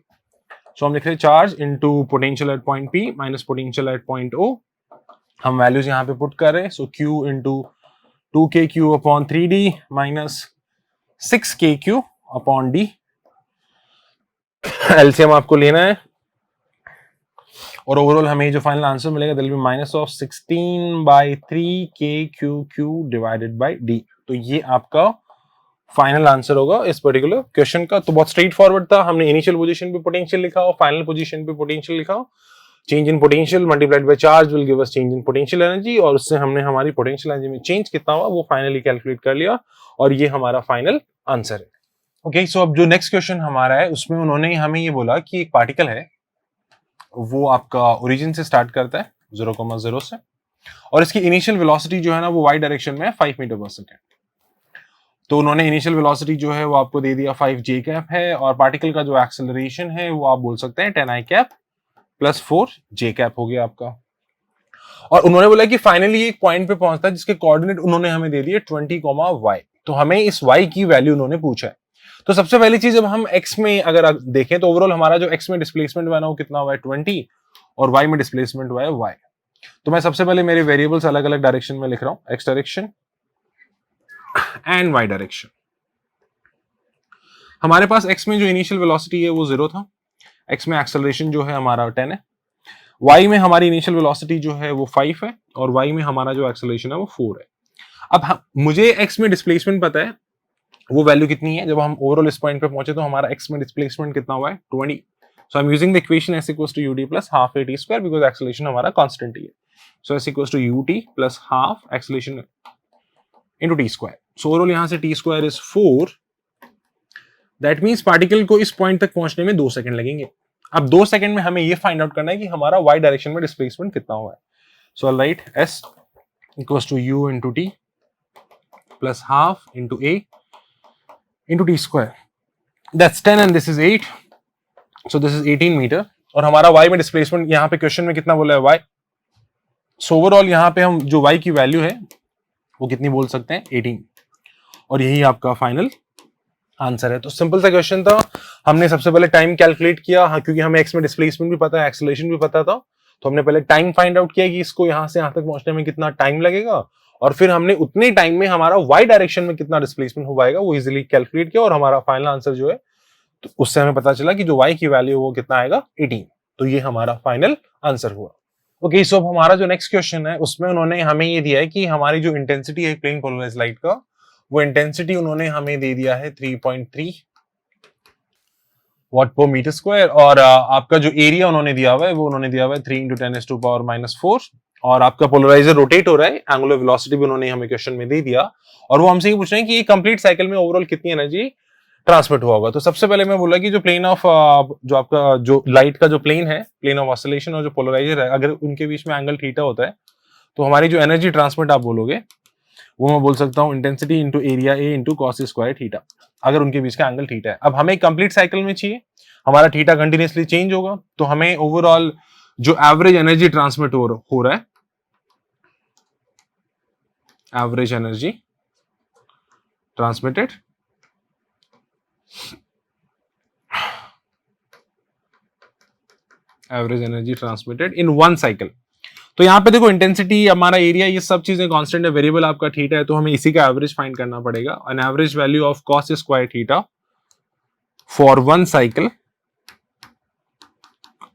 So हम लिख रहे हैं charge into potential at point P minus potential at point O। हम वैल्यूज यहां पे पुट कर रहे हैं, सो q into 2kq upon 3d minus 6kq upon d। LCM आपको लेना है, और ओवरऑल हमें जो फाइनल आंसर मिलेगा दिल B -16/3kqq divided by d। तो ये आपका फाइनल आंसर होगा इस पर्टिकुलर क्वेश्चन का। तो बहुत स्ट्रेट फॉरवर्ड था, हमने इनिशियल पोजीशन पे पोटेंशियल लिखा और फाइनल पोजीशन पे पोटेंशियल लिखा, change in potential multiplied by charge will give us change in potential energy, और उससे हमने हमारी पोटेंशियल एनर्जी में चेंज कितना हुआ वो फाइनली कैलकुलेट कर लिया, और ये हमारा फाइनल आंसर है। ओके, सो अब जो नेक्स्ट क्वेश्चन हमारा है उसमें उन्होंने हमें ये बोला कि एक पार्टिकल है, वो आपका ओरिजिन से स्टार्ट करता है 0,0 से, और इसकी इनिशियल वेलोसिटी जो है ना वो y डायरेक्शन में है 5 मीटर पर सेकेंड। तो उन्होंने इनिशियल वेलोसिटी जो है वो आपको दे दिया 5j कैप है, और पार्टिकल का जो एक्सेलरेशन है वो आप बोल सकते हैं 10i cap plus 4j cap हो गया आपका। और उन्होंने बोला कि फाइनली एक पॉइंट पे पहुंचता है जिसके कोऑर्डिनेट उन्होंने हमें दे दिए 20, y। तो हमें इस y की वैल्यू उन्होंने पूछा है। तो सबसे पहली चीज, जब हम x में अगर देखें तो ओवरऑल हमारा जो x में डिस्प्लेसमेंट हुआ ना वो कितना हुआ है 20, और y में डिस्प्लेसमेंट हुआ है y। तो मैं सबसे पहले मेरे वेरिएबल्स अलग अलग डायरेक्शन में लिख रहा हूं, x direction and y direction. हमारे पास x में जो इनिशियल वेलोसिटी है वो 0 था, x में एक्सेलरेशन जो है हमारा 10 है, y में हमारी इनिशियल वेलोसिटी जो है वो 5 है, और y में हमारा जो एक्सेलरेशन है वो 4 है। अब मुझे x में डिस्प्लेसमेंट पता है वो वैल्यू कितनी है, जब हम ओवरऑल इस पॉइंट पे पहुंचे तो हमारा x में डिस्प्लेसमेंट कितना हुआ है 20। So I am using the equation s equals to ut plus half a t square, because acceleration हमारा कांस्टेंट ही है। So s equals to ut plus half acceleration into t square. So overall यहां से t square is 4। That means particle को इस पॉइंट तक पहुंचने में 2 सेकंड लगेंगे। अब 2 सेकंड में हमें ये फाइंड आउट करना है कि हमारा y डायरेक्शन में डिस्प्लेसमेंट कितना हुआ है। So I write s equals to u into t plus half into a into t square, that's 10 and this is 8, so this is 18 metre. और हमारा y में डिस्प्लेसमेंट यहाँ पे क्वेश्चन में कितना बोला है y। सो ओवरऑल यहाँ पे हम जो y की वैल्यू है वो कितनी बोल सकते हैं, 18। और यही आपका फाइनल आंसर है। तो सिंपल सा क्वेश्चन था। हमने सबसे पहले टाइम कैलकुलेट किया, हाँ, क्योंकि हमें एक्स में डिस्प्लेसमेंट भी पता है, एक्सेलरेशन भी पता था, तो हमने पहले टाइम फाइंड आउट किया कि इसको यहां से यहां तक पहुंचने में कितना टाइम लगेगा, और फिर हमने उतने टाइम में हमारा वाई डायरेक्शन में कितना डिस्प्लेसमेंट हो पाएगा वो इजीली कैलकुलेट किया, और हमारा फाइनल आंसर जो है, तो उससे हमें पता चला कि जो वाई की वैल्यू वो कितना आएगा, 18। तो ये हमारा फाइनल आंसर हुआ। ओके, सो अब हमारा जो नेक्स्ट क्वेश्चन है उसमें उन्होंने हमें ये दिया है कि हमारी जो इंटेंसिटी है प्लेन पोलराइज्ड लाइट का, वो इंटेंसिटी उन्होंने हमें दे दिया है 3.3 वॉट पर मीटर स्क्वायर, और आपका जो एरिया उन्होंने दिया हुआ है वो उन्होंने दिया हुआ है 3 × 10⁻⁻⁴, और आपका पोलराइजर रोटेट हो रहा है, एंगुलर वेलोसिटी भी उन्होंने हमें क्वेश्चन में दे दिया, और वो हमसे ये पूछ रहे हैं कि ये कंप्लीट साइकिल में ओवरऑल कितनी एनर्जी ट्रांसमिट हुआ होगा। तो सबसे पहले मैं बोला कि जो प्लेन ऑफ जो आपका जो लाइट का जो प्लेन है, प्लेन ऑफ ऑसिलेशन, और जो पोलराइजर है, अगर उनके बीच में एंगल थीटा होता है तो हमारी जो एनर्जी ट्रांसमिट आप बोलोगे वो मैं बोल सकता हूँ intensity into area A into cos square theta, अगर उनके बीच का एंगल थीटा है। अब हमें कंप्लीट साइकिल में चाहिए, हमारा थीटा कंटिन्यूसली चेंज होगा, तो हमें ओवरऑल जो एवरेज एनर्जी ट्रांसमिट हो रहा है, average energy transmitted in one cycle. तो यहां पे देखो इंटेंसिटी, हमारा एरिया, ये सब चीजें कांस्टेंट है, वेरिएबल आपका थीटा है, तो हमें इसी का एवरेज फाइंड करना पड़ेगा। An average value of cos square theta for one cycle,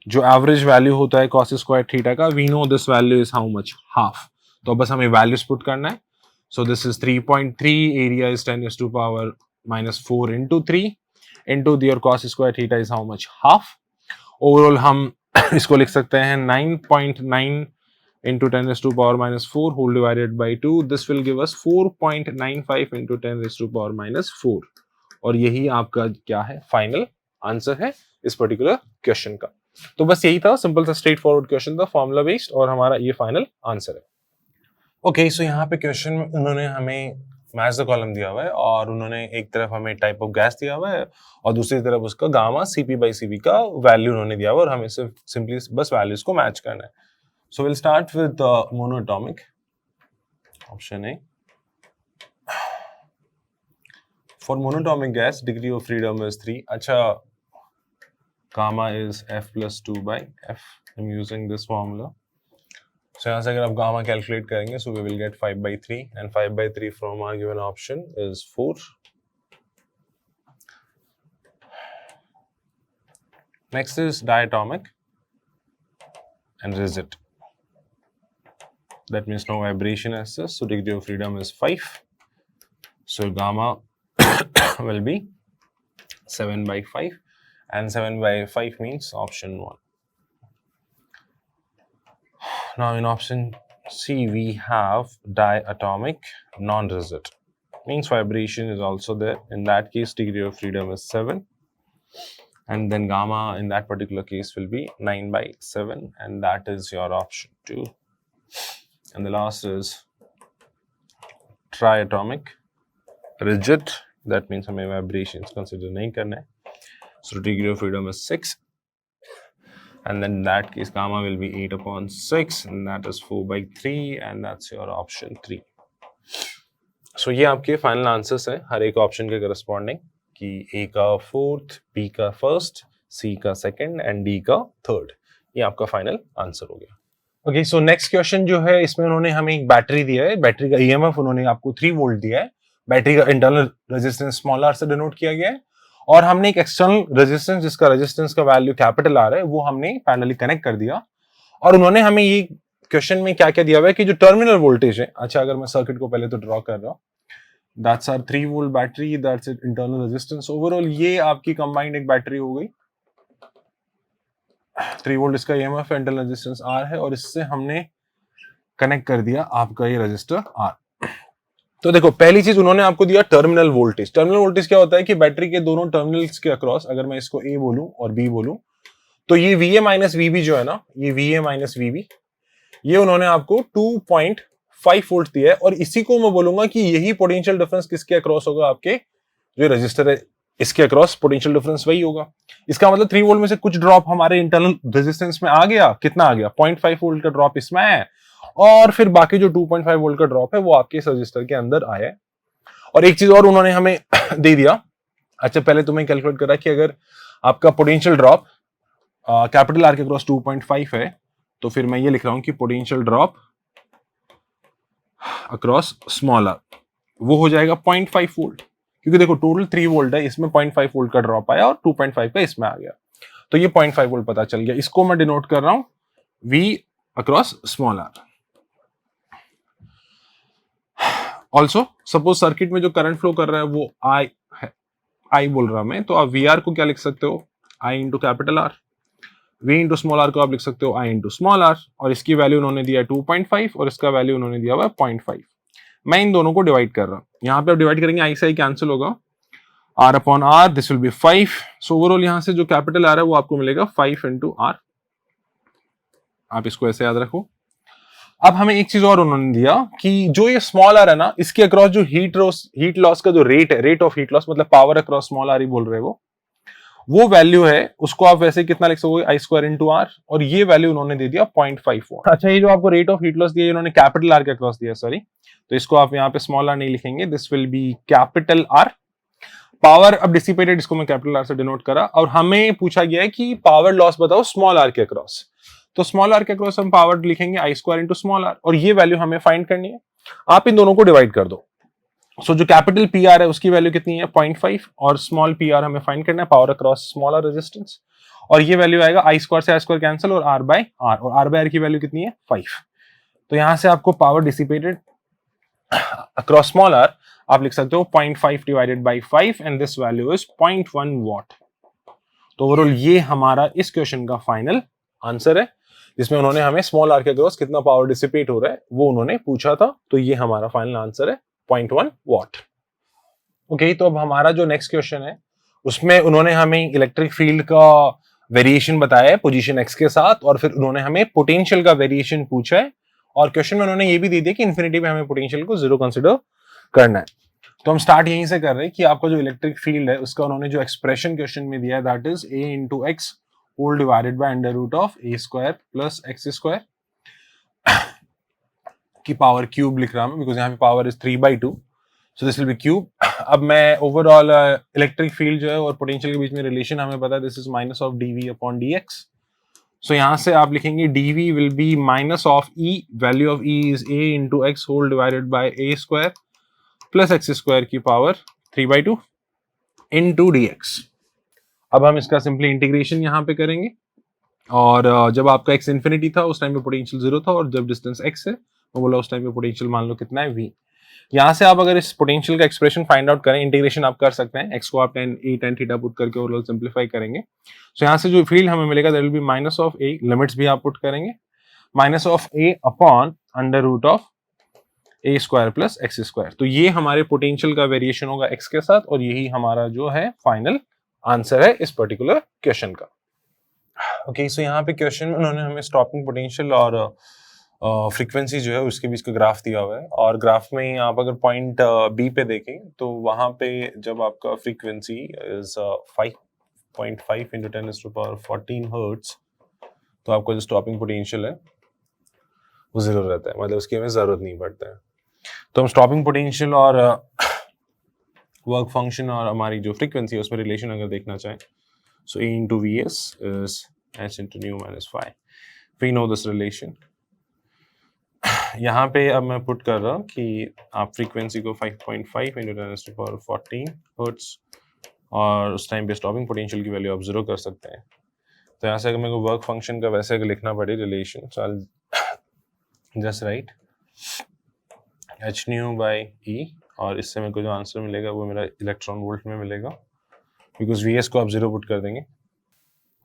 जो एवरेज वैल्यू होता है कॉस स्क्वायर थीटा का, we know this value is how much, half. तो बस हमें वैल्यूज पुट करना है। So this is 3.3, area is 10⁻⁻⁴ into 3 into there cos square theta is how much, half. Overall हम इसको लिख सकते हैं 9.9 into 10⁻⁻⁴ whole divided by 2. This will give us 4.95 into 10⁻⁻⁴, और यही आपका क्या है, फाइनल आंसर है इस पर्टिकुलर क्वेश्चन का। तो बस यही था, सिंपल सा स्ट्रेट फॉरवर्ड क्वेश्चन था, फॉर्मूला बेस्ड, और हमारा ये फाइनल आंसर है। ओके, सो यहाँ पे क्वेश्चन में उन्होंने हमें मैच द कॉलम दिया हुआ है, और उन्होंने एक तरफ हमें टाइप ऑफ गैस दिया हुआ है, और दूसरी तरफ उसका गामा CP/CV का वैल्यू उन्होंने दिया हुआ है, और हमें सिर्फ सिंपली बस वैल्यूज को मैच करना है। So we'll start with monoatomic, option A. For monatomic gas, degree of freedom is 3. अच्छा, gamma is F plus 2 by F. I'm using this formula. So यहाँ से अगर आप gamma calculate करेंगे, so we will get 5/3, and 5/3 from our given option is 4. Next is diatomic and rigid. That means no vibration as such, so degree of freedom is 5. So gamma will be 7/5, and 7/5 means option 1. Now in option C we have diatomic non-rigid, means vibration is also there. In that case degree of freedom is 7, and then gamma in that particular case will be 9/7, and that is your option 2. And the last is triatomic rigid. That means हमें vibrations consider नहीं करना है. So degree of freedom is 6, and then in that case gamma will be 8/6, and that is 4/3, and that's your option 3. So ये आपके फाइनल आंसर्स हैं हर एक ऑप्शन के करस्पॉन्डिंग, कि A का 4th, B का 1st, C का 2nd, and D का 3rd. ये आपका फाइनल आंसर हो गया। ओके, सो नेक्स्ट क्वेश्चन जो है, इसमें उन्होंने हमें एक बैटरी दिया है, बैटरी का EMF उन्होंने आपको 3 वोल्ट दिया है, बैटरी का इंटरनल रेजिस्टेंस स्मॉल r से डिनोट किया गया है, और हमने एक एक्सटर्नल रेजिस्टेंस जिसका रेजिस्टेंस का वैल्यू कैपिटल R है वो हमने पैरेलली कनेक्ट कर दिया। और उन्होंने हमें ये क्वेश्चन में क्या क्या दिया हुआ है कि जो टर्मिनल वोल्टेज है, अच्छा अगर मैं सर्किट को पहले तो ड्रॉ कर रहा हूँ, that's R 3 volt battery, that's it internal resistance, overall ये आपकी कंबाइंड एक बैटरी हो गई। 3 वोल्ट इसका EMF है, इंटरनल रेजिस्टेंस R है, और इससे हमने कनेक्ट कर दिया आपका ये रजिस्टर R। तो देखो पहली चीज उन्होंने आपको दिया टर्मिनल वोल्टेज। टर्मिनल वोल्टेज क्या होता है कि बैटरी के दोनों टर्मिनल्स के अक्रॉस, अगर मैं इसको A बोलूं और B बोलूं, तो ये VA माइनस VB जो है ना, ये VA माइनस VB, ये उन्होंने आपको 2.5 वोल्ट दिया है, और इसी को मैं बोलूंगा कि यही पोटेंशियल डिफरेंस किसके अक्रॉस होगा, आपके जो रजिस्टर है इसके अक्रॉस पोटेंशियल डिफरेंस वही होगा। इसका मतलब 3 वोल्ट में से कुछ ड्रॉप हमारे इंटरनल रेजिस्टेंस में आ गया, कितना आ गया, 0.5 वोल्ट का ड्रॉप इसमें है, और फिर बाकी जो 2.5 वोल्ट का ड्रॉप है वो आपके इस रजिस्टर के अंदर आया है। और एक चीज और उन्होंने हमें दे दिया। अच्छा, पहले तुम्हें कैलकुलेट करा कि अगर आपका पोटेंशियल ड्रॉप कैपिटल आर के क्रॉस 2.5 है, तो फिर मैं ये लिख रहा हूं कि potential drop across small R वो हो जाएगा 0.5 वोल्ट, क्योंकि देखो टोटल 3 वोल्ट है, इसमें 0.5 वोल्ट का ड्रॉप आया और 2.5 का इसमें आ गया, तो ये 0.5 वोल्ट पता चल गया। इसको मैं डिनोट कर रहा हूं V across small R. Also suppose circuit में जो करंट फ्लो कर रहा है वो I है, I बोल रहा मैं, तो आप VR को क्या लिख सकते हो, I into capital R. V into small R को आप लिख सकते हो I इंटू स्मॉल आर, और इसकी वैल्यू उन्होंने दिया 2.5 और इसका वैल्यू उन्होंने दिया हुआ 0.5। मैं इन दोनों को डिवाइड कर रहा हूं, यहां पे आप डिवाइड करेंगे I से I कैंसिल होगा, R upon R, this will be 5। So overall यहां से जो कैपिटल आर है वो आपको मिलेगा 5 इंटू R। आप इसको ऐसे याद रखो। अब हमें एक चीज और उन्होंने दिया कि जो ये स्मॉल आर है ना, इसके अक्रॉस जो हीट लॉस का जो रेट है, रेट ऑफ हीट लॉस मतलब पावर अक्रॉस स्मॉल आर ही बोल रहे हो, वो वैल्यू है, उसको आप वैसे कितना लिख सकोगे आई स्क्वायर इंटू आर, और ये वैल्यू उन्होंने दे दिया 0.5 वोल्ट। अच्छा, ये जो आपको रेट ऑफ हीट लॉस दिया इन्होंने कैपिटल आर के अक्रॉस दिया, सॉरी, तो इसको आप यहाँ पे स्मॉल आर नहीं लिखेंगे, this will B capital R. Power अब डिसिपेटेड, इसको मैं कैपिटल आर से डिनोट करा, और हमें पूछा गया है कि पावर लॉस बताओ स्मॉल आर के अक्रॉस, तो स्मॉल आर के अक्रॉस हम पावर लिखेंगे आई स्क्वायर इंटू स्मॉल आर, और ये वैल्यू हमें फाइंड करनी है। आप इन दोनों को डिवाइड कर दो। सो जो कैपिटल पी आर है उसकी वैल्यू कितनी है 0.5, और स्मॉल पी आर हमें फाइंड करना है power across small R resistance, और ये वैल्यू आएगा आई स्क्वायर से आई स्क्वायर कैंसिल और आर बाय आर, और आर बाय आर की वैल्यू कितनी है 5। तो यहां से आपको power dissipated across small R आप लिख सकते हो 0.5 divided by 5 and this value is 0.1 watt. तो ओवरऑल ये हमारा इस क्वेश्चन का फाइनल आंसर है, जिसमें उन्होंने हमें स्मॉल आर के अक्रॉस कितना पावर डिसिपेट हो रहा है वो उन्होंने पूछा था, तो ये हमारा फाइनल आंसर है 0.1 वॉट। ओके, तो अब हमारा जो नेक्स्ट क्वेश्चन है उसमें उन्होंने हमें इलेक्ट्रिक फील्ड का वेरिएशन बताया है पोजीशन एक्स के साथ, और फिर उन्होंने हमें पोटेंशियल का वेरिएशन पूछा है, और क्वेश्चन में उन्होंने ये भी दे दिया कि इन्फिनिटी में हमें पोटेंशियल को 0 कंसिडर करना है। तो हम स्टार्ट यहीं से कर रहे हैं कि आपका जो इलेक्ट्रिक फील्ड है उसका उन्होंने जो एक्सप्रेशन क्वेश्चन में दिया है that is a into X whole divided by under root of A square plus X square की पावर क्यूब लिख रहा हूं बिकॉज यहाँ पे power is 3/2, so this will be cube. अब मैं ओवरऑल इलेक्ट्रिक फील्ड जो है और पोटेंशियल के बीच में रिलेशन हमें पता है, this is minus of dv upon dx। So यहां से आप लिखेंगे dv will be minus of e, value of e is a into X whole divided by A square plus X square की पावर 3/2 इंटू dx। अब हम इसका सिंपली इंटीग्रेशन यहाँ पे करेंगे, और जब आपका x इन्फिनिटी था उस टाइम पे पोटेंशियल 0 था, और जब डिस्टेंस x है वो बोला उस टाइम पे पोटेंशियल मान लो कितना है v। यहाँ से आप अगर इस पोटेंशियल का एक्सप्रेशन फाइंड आउट करें, इंटीग्रेशन आप कर सकते हैं, x को आप tan थीटा पुट करके ओवरऑल सिंपलीफाई करेंगे। सो यहाँ से जो फील्ड हमें मिलेगा that will be minus of a, limits भी आप पुट करेंगे, minus of a upon under root of A square plus X square. तो ये हमारे पोटेंशियल का वेरिएशन होगा x के साथ, और यही हमारा जो है फाइनल आंसर है इस पर्टिकुलर क्वेश्चन का। ओके, सो यहाँ पे क्वेश्चन में उन्होंने हमें स्टॉपिंग पोटेंशियल और फ्रीक्वेंसी जो है उसके बीच का ग्राफ दिया हुआ है, और ग्राफ में आप अगर पॉइंट बी पे देखें तो वहां पे जब आपका फ्रीक्वेंसी इज 5.5 इंटू 10⁻14 हर्ट्ज, तो आपका जो स्टॉपिंग पोटेंशियल है वो 0 रहता है, मतलब उसकी हमें जरूरत नहीं पड़ता है। तो हम स्टॉपिंग पोटेंशियल और वर्क फंक्शन और हमारी जो फ्रीक्वेंसी है उसमें रिलेशन अगर देखना चाहें, सो E into Vs is h into nu minus phi. We know this relation. यहाँ पे अब मैं पुट कर रहा हूँ कि आप फ्रीक्वेंसी को 5.5 इंटू 10⁻14 हर्ट्ज, और उस टाइम पे स्टॉपिंग पोटेंशियल की वैल्यू आप 0 कर सकते हैं। तो यहाँ से अगर मेरे को वर्क फंक्शन का वैसे अगर लिखना पड़े relation, so I just right h nu by e, और इससे मेरे को जो आंसर मिलेगा वो मेरा इलेक्ट्रॉन वोल्ट में मिलेगा, बिकॉज Vs को आप 0 पुट कर देंगे।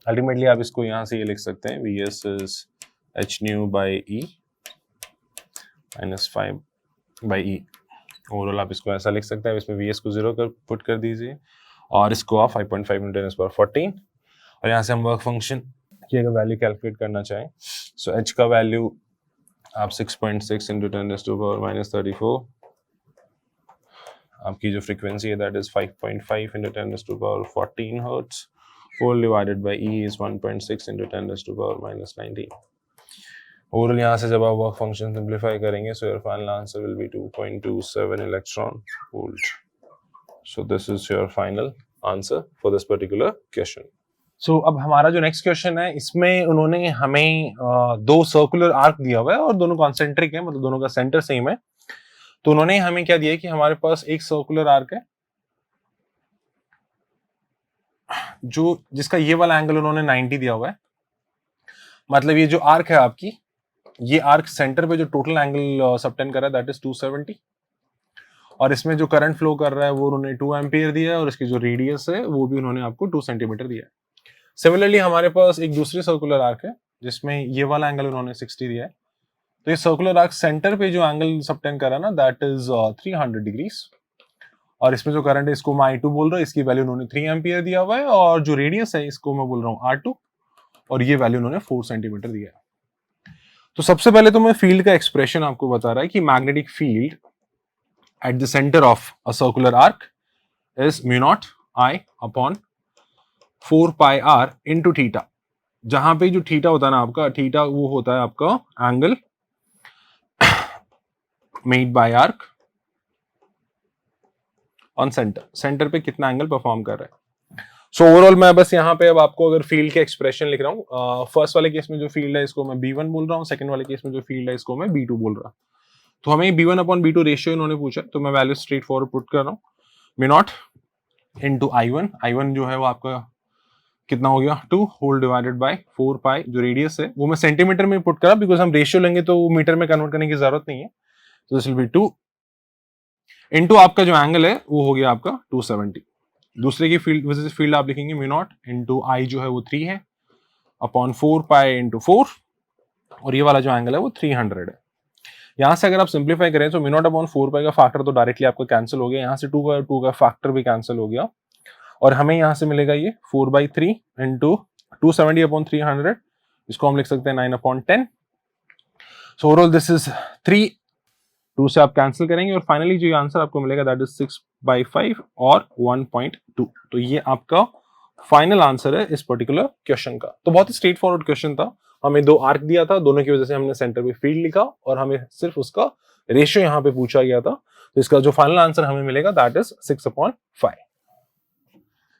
अल्टीमेटली आप इसको यहाँ से ये लिख सकते हैं Vs is h nu by e minus 5/e। Overall आप इसको ऐसा लिख सकते हैं, इसमें Vs को 0 कर पुट कर दीजिए, और इसको आप 5.5 इंटू 10⁻14, और यहाँ से हम वर्क फंक्शन की अगर वैल्यू कैलकुलेट करना चाहें, सो h का वैल्यू आप 6.6 इंटू 10⁻−34, आपकी जो फ्रीक्वेंसी है that is 5.5 into 10⁻14 hertz whole divided by e is 1.6 into 10⁻19। Overall यहाँ से जब आप वर्क फंक्शन सिंप्लीफाई करेंगे so your final answer will be 2.27 electron volt. So this is your final answer for this particular question. So अब हमारा जो नेक्स्ट क्वेश्चन है इसमें उन्होंने हमें दो सर्कुलर आर्क दिया हुआ है और दोनों कॉन्सेंट्रिक है, मतलब दोनों का सेंटर सेम है. तो उन्होंने हमें क्या दिया है कि हमारे पास एक सर्कुलर आर्क है जो जिसका ये वाला एंगल उन्होंने 90 दिया हुआ है. मतलब ये जो आर्क है आपकी, ये आर्क सेंटर पे जो टोटल एंगल सबटेंड कर रहा है दैट इज 270, और इसमें जो करंट फ्लो कर रहा है वो उन्होंने 2 एम्पियर दिया है और इसकी जो रेडियस है वो भी उन्होंने आपको 2 सेंटीमीटर दिया है. सिमिलरली हमारे पास एक दूसरी सर्कुलर आर्क है जिसमें ये वाला एंगल उन्होंने 60 दिया है. तो ये सर्कुलर आर्क सेंटर पे जो एंगल सबटेंड कर रहा है ना दैट इज 300 डिग्रीज, और इसमें जो करंट है इसको मैं I2 बोल रहा हूँ, इसकी वैल्यू उन्होंने 3 एम्पियर दिया हुआ है, और जो रेडियस है इसको मैं बोल रहा हूँ R2 और ये वैल्यू उन्होंने 4 सेंटीमीटर दिया है. तो सबसे पहले तो मैं फील्ड का एक्सप्रेशन आपको बता रहा है कि magnetic field at the centre of a circular arc is mu naught I upon 4 pi R into theta. जहां पे जो थीटा होता है ना आपका, थीटा वो होता है आपका angle made by arc on centre. Centre पे कितना एंगल परफॉर्म कर रहा है. सो ओवरऑल मैं बस यहाँ पे अब आपको अगर फील्ड के एक्सप्रेशन लिख रहा हूँ. फर्स्ट वाले केस में जो फील्ड है इसको मैं B1 बोल रहा हूँ, सेकंड वाले केस में जो फील्ड है इसको मैं B2 बोल रहा हूँ. तो हमें B1 अपॉन B2 रेशियो इन्होंने पूछा, तो मैं वैल्यू स्ट्रेट फॉरवर्ड पुट कर रहा हूँ. म्यू नॉट इनटू I1 जो है वो आपका कितना हो गया 2 होल डिवाइडेड बाय 4 पाई. जो रेडियस है वो मैं सेंटीमीटर में पुट करा बिकॉज हम रेशियो लेंगे तो मीटर में कन्वर्ट करने की जरूरत नहीं है. तो दिस विल बी 2 इनटू आपका जो एंगल है वो हो गया आपका 270. दूसरे की फील्ड आप लिखेंगे म्यू नॉट इनटू I जो है वो 3 है अपॉन 4 पाई इंटू 4, और ये वाला जो एंगल है वो 300 है. यहां से अगर आप सिंप्लीफाई करें तो म्यू नॉट अपॉन 4 पाई का फैक्टर तो डायरेक्टली आपका कैंसिल हो गया, यहाँ से 2 का फैक्टर भी कैंसिल हो गया, और हमें यहां से मिलेगा ये 4/3 इंटू 270 अपॉन 300, इसको हम लिख सकते हैं 9 upon 10. So overall this is 3, 2 से आप कैंसिल करेंगे और फाइनली जो आंसर आपको मिलेगा दैट इज 6/5 और 1.2. तो ये आपका फाइनल आंसर है इस पर्टिकुलर क्वेश्चन का. तो बहुत ही स्ट्रेट फॉरवर्ड क्वेश्चन था. हमें दो आर्क दिया था, दोनों की वजह से हमने सेंटर पे फील्ड लिखा और हमें सिर्फ उसका रेशियो यहाँ पे पूछा गया था. तो इसका जो फाइनल आंसर हमें मिलेगा दैट इज 6/5.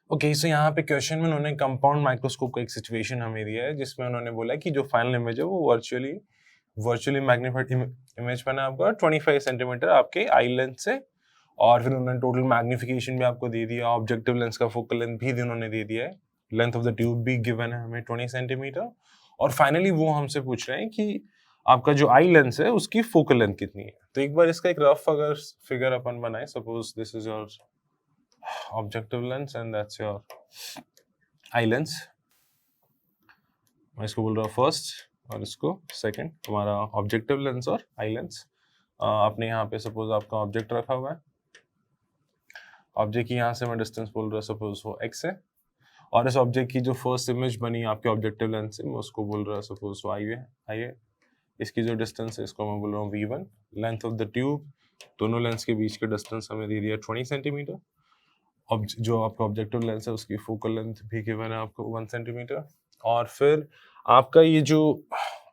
ओके, सो यहाँ पे क्वेश्चन में उन्होंने कंपाउंड माइक्रोस्कोप का एक सिचुएशन हमें दिया है जिसमें उन्होंने बोला कि जो फाइनल इमेज है वो वर्चुअली मैग्नीफाइड इमेज बना आपका 25 सेंटीमीटर आपके आई लेंथ से, और फिर उन्होंने टोटल मैग्निफिकेशन भी आपको दे दिया, ऑब्जेक्टिव लेंस का फोकल लेंथ भी उन्होंने दे दिया है, लेंथ ऑफ द ट्यूब भी गिवन है हमें 20 सेंटीमीटर, और फाइनली वो हमसे पूछ रहे हैं कि आपका जो आई लेंस है उसकी फोकल लेंथ कितनी है. तो एक बार इसका एक रफ अगर फिगर अपन बनाए, suppose this is your objective lens and that's your eye lens. मैं इसको बोल रहा हूँ फर्स्ट और इसको सेकंड, हमारा ऑब्जेक्टिव लेंस और आई लेंस. आपने यहाँ पे सपोज आपका ऑब्जेक्ट रखा हुआ है, ऑब्जेक्ट की यहाँ से मैं डिस्टेंस बोल रहा हूँ सपोज वो x है, और इस ऑब्जेक्ट की जो फर्स्ट इमेज बनी आपके ऑब्जेक्टिव लेंस से मैं उसको बोल रहा हूँ सपोज वो आई है. इसकी जो डिस्टेंस है इसको मैं बोल रहा हूँ v1. Length of the tube, दोनों लेंस के बीच के डिस्टेंस हमें दे दिया 20 सेंटीमीटर. जो आपका ऑब्जेक्टिव लेंस है उसकी फोकल लेंथ भी गिवन है आपको 1 सेंटीमीटर, और फिर आपका ये जो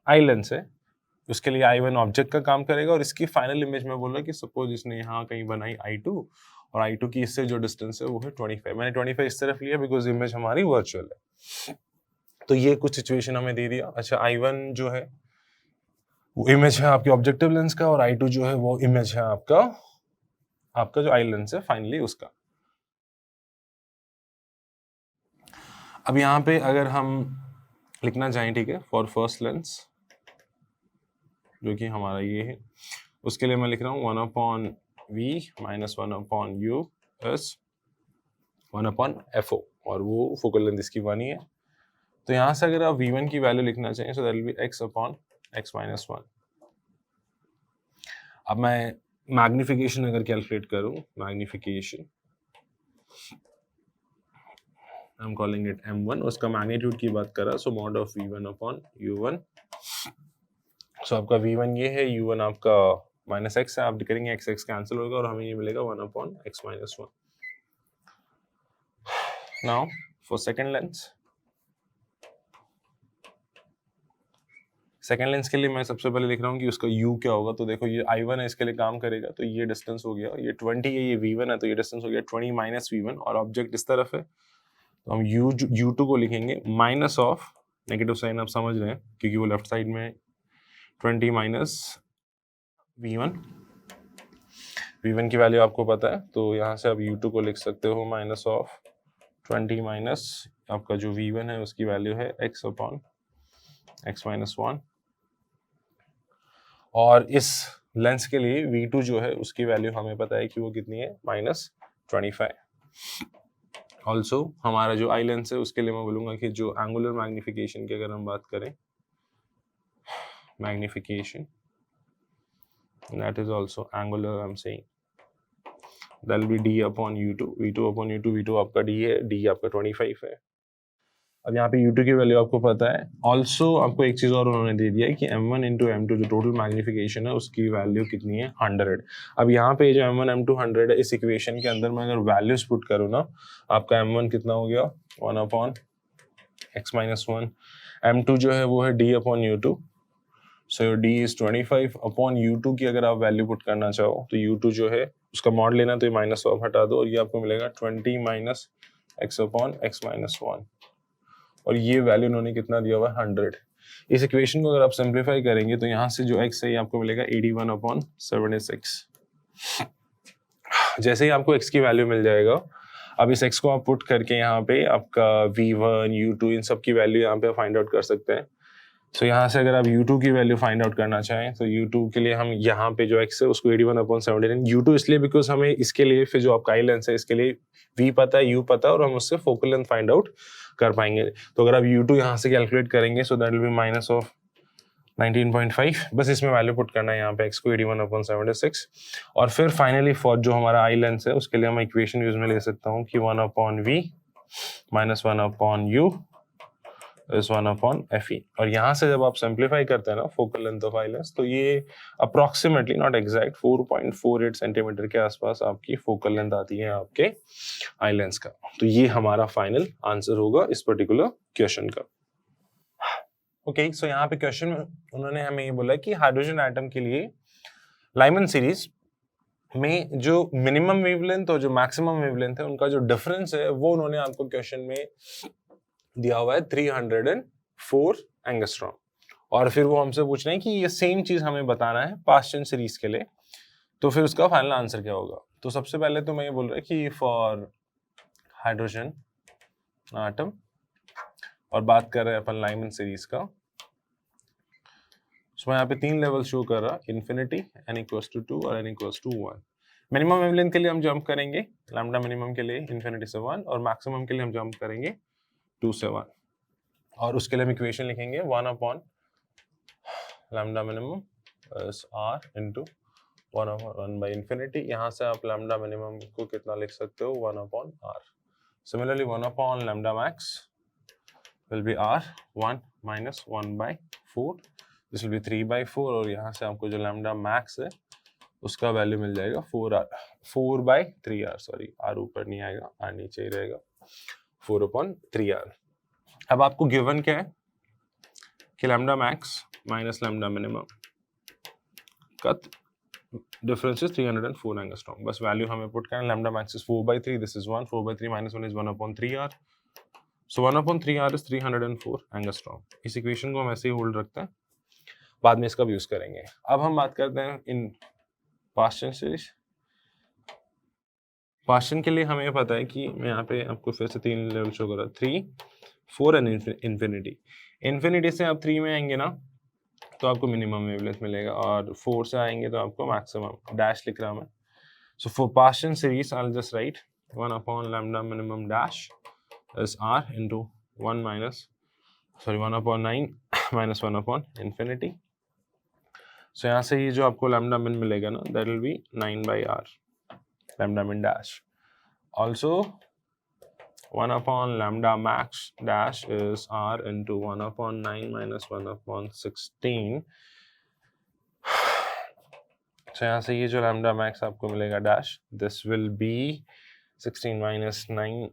आई लेंस है उसके लिए I1 ऑब्जेक्ट का काम करेगा, और इसकी फाइनल इमेज में बोल रहा कि सपोज इसने यहाँ कहीं बनाई I2, और I2 की इससे जो डिस्टेंस है वो है 25. मैंने 25 इस तरफ लिया बिकॉज इमेज हमारी वर्चुअल है. तो ये कुछ सिचुएशन हमें दे दिया. अच्छा, I1 जो है वो इमेज है आपके ऑब्जेक्टिव लेंस का, और I2 जो है वो इमेज है आपका जो आई लेंस है फाइनली उसका. अब यहाँ पे अगर हम लिखना चाहें, ठीक है, फॉर फर्स्ट लेंस जो कि हमारा ये है, उसके लिए मैं लिख रहा हूँ 1/v minus 1/u plus 1/fo, और वो फोकल लेंथ इसकी 1 ही है. तो यहाँ से अगर आप v1 की वैल्यू लिखना चाहें so that will B x/x minus 1. अब मैं मैग्निफिकेशन अगर कैलकुलेट करूँ, magnification I am calling it m1, उसका मैग्नीट्यूड की बात कर रहा, सो मॉड ऑफ v1/u1. सो आपका v1 ये है, u1 आपका माइनस x है, आप करेंगे x कैंसिल होगा और हमें ये मिलेगा 1/x minus 1. Now for second lens, second lens के लिए मैं सबसे पहले लिख रहा हूँ कि उसका u क्या होगा। तो देखो ये I1 है, इसके लिए काम करेगा तो ये डिस्टेंस हो गया, ये 20 है, ये V1 है तो ये डिस्टेंस हो गया 20 माइनस V1 और ऑब्जेक्ट इस तरफ है तो हम U2 को लिखेंगे माइनस ऑफ, नेगेटिव साइन आप समझ रहे हैं क्योंकि वो लेफ्ट साइड में 20 माइनस V1, V1 की वैल्यू आपको पता है तो यहाँ से आप U2 को लिख सकते हो माइनस ऑफ 20 माइनस आपका जो V1 है उसकी वैल्यू है x अपॉन x माइनस 1 और इस लेंस के लिए V2 जो है उसकी वैल्यू हमें पता है कि वो कितनी है -25। ऑल्सो हमारा जो आई लेंस है उसके लिए मैं बोलूँगा कि जो एंगुलर मैग्निफिकेशन की अगर हम बात करें, magnification that is also angular I'm saying that will be d upon u2, v2 upon u2, v2 आपका d है, d आपका 25 है। अब यहाँ पे u2 की वैल्यू आपको पता है। ऑल्सो आपको एक चीज़ और उन्होंने दे दिया है कि m1 इंटू m2 जो टोटल मैग्निफिकेशन है उसकी वैल्यू कितनी है 100। अब यहाँ पे जो m1 m2 100 है इस इक्वेशन के अंदर मैं अगर वैल्यूज पुट करूँ ना, आपका m1 कितना हो गया 1 अपॉन x माइनस 1, m2 जो है वो है d upon u2, so d is 25 upon u2 की अगर आप वैल्यू पुट करना चाहो तो u2 जो है उसका मॉड लेना तो ये माइनस ऑफ हटा दो और ये आपको मिलेगा 20 minus x upon x minus 1 और ये वैल्यू उन्होंने कितना दिया हुआ है 100। इस इक्वेशन को अगर आप सिंप्लीफाई करेंगे तो यहाँ से जो x है ये आपको मिलेगा 81 अपॉन 76। जैसे ही आपको x की वैल्यू मिल जाएगा, अब इस x को आप पुट करके यहाँ पे आपका v1 u2 इन सब की वैल्यू यहाँ पे फाइंड आउट कर सकते हैं। सो यहाँ से अगर आप u2 की वैल्यू फाइंड आउट करना चाहें तो u2 के लिए हम यहाँ पे जो x है उसको 81 अपॉन 79, u2 इसलिए बिकॉज हमें इसके लिए फिर जो आपका आई लेंस है इसके लिए v पता है u पता है और हम उससे फोकल लेंथ फाइंड आउट कर पाएंगे। तो अगर आप u2 यहाँ से कैलकुलेट करेंगे so that will be minus of 19.5, बस इसमें वैल्यू पुट करना है यहाँ पे x को 81 अपॉन 76 और फिर फाइनली फॉर जो हमारा आई लेंस है उसके लिए मैं इक्वेशन यूज में ले सकता हूँ कि 1 upon v minus 1 upon u is 1 upon fe और यहाँ से जब आप सिंप्लीफाई करते हैं ना focal length of eye lens तो ये अप्रोक्सीमेटली नॉट एग्जैक्ट 4.48 सेंटीमीटर के आसपास आपकी फोकल लेंथ आती है आपके आई लेंस का। तो ये हमारा फाइनल आंसर होगा इस पर्टिकुलर क्वेश्चन का। ओके, सो यहाँ पे क्वेश्चन में उन्होंने हमें ये बोला कि हाइड्रोजन एटम के लिए लाइमन सीरीज में जो मिनिमम वेवलेंथ और जो मैक्सिमम वेवलेंथ है उनका जो डिफरेंस है वो उन्होंने आपको क्वेश्चन में दिया हुआ है 304 एंगस्ट्रॉम और फिर वो हमसे पूछ रहे हैं कि ये सेम चीज हमें बताना है पास्चन सीरीज के लिए, तो फिर उसका फाइनल आंसर क्या होगा। तो सबसे पहले तो मैं ये बोल रहा है कि फॉर हाइड्रोजन एटम और बात कर रहे हैं अपन लाइमन सीरीज का, उसमें यहाँ पे 3 लेवल शो कर रहा है, इन्फिनिटी, n इक्वल्स टू 2 और n equals to 1। Minimum wavelength के लिए हम जंप करेंगे लैम्डा मिनिमम के लिए इन्फिनिटी से 1 और मैक्सिमम के लिए हम जंप करेंगे 2 से 1 और उसके लिए हम इक्वेशन लिखेंगे 1 upon lambda minimum is r into 1 upon 1 by infinity. यहाँ से आप लैम्डा मिनिमम को कितना लिख सकते हो 1 upon r। Similarly 1 upon lambda max will be r 1 minus 1 by 4, this will be 3 by 4 और यहाँ से आपको जो लैम्डा मैक्स है उसका वैल्यू मिल जाएगा 4 by 3r, सॉरी r ऊपर नहीं आएगा, r नीचे ही रहेगा, 4 upon 3r। अब आपको गिवन क्या है कि lambda max minus lambda minimum का डिफरेंस इज 304 एंगस्ट्रॉम, बस वैल्यू हमें पुट करना है। Lambda max is 4 by 3, this is 1, 4 by 3 minus 1 is 1 upon 3r, so 1 upon 3r is 304 angstrom. इस इक्वेशन को हम ऐसे ही होल्ड रखते हैं, बाद में इसका यूज करेंगे। अब हम बात करते हैं इन पास्चन सीरीज। पास्चन के लिए हमें पता है कि मैं यहाँ पे आपको फिर से 3 लेवल शो कर रहा, 3, 4 एंड इन्फिनिटी। इन्फिनिटी से आप 3 में आएंगे ना तो आपको मिनिमम वेवलेंथ मिलेगा और 4 से आएंगे तो आपको मैक्सिमम, डैश लिख रहा मैं। So for Paschen series I will just right 1 upon lambda minimum dash is r into 1 upon 9 minus 1 upon infinity। so यहाँ से ये जो आपको lambda min मिलेगा ना that will be 9 by r lambda min dash। also 1 upon lambda max dash is r into 1 upon 9 minus 1 upon 16। so यहाँ से ये जो lambda max आपको मिलेगा dash, this will be 16 minus 9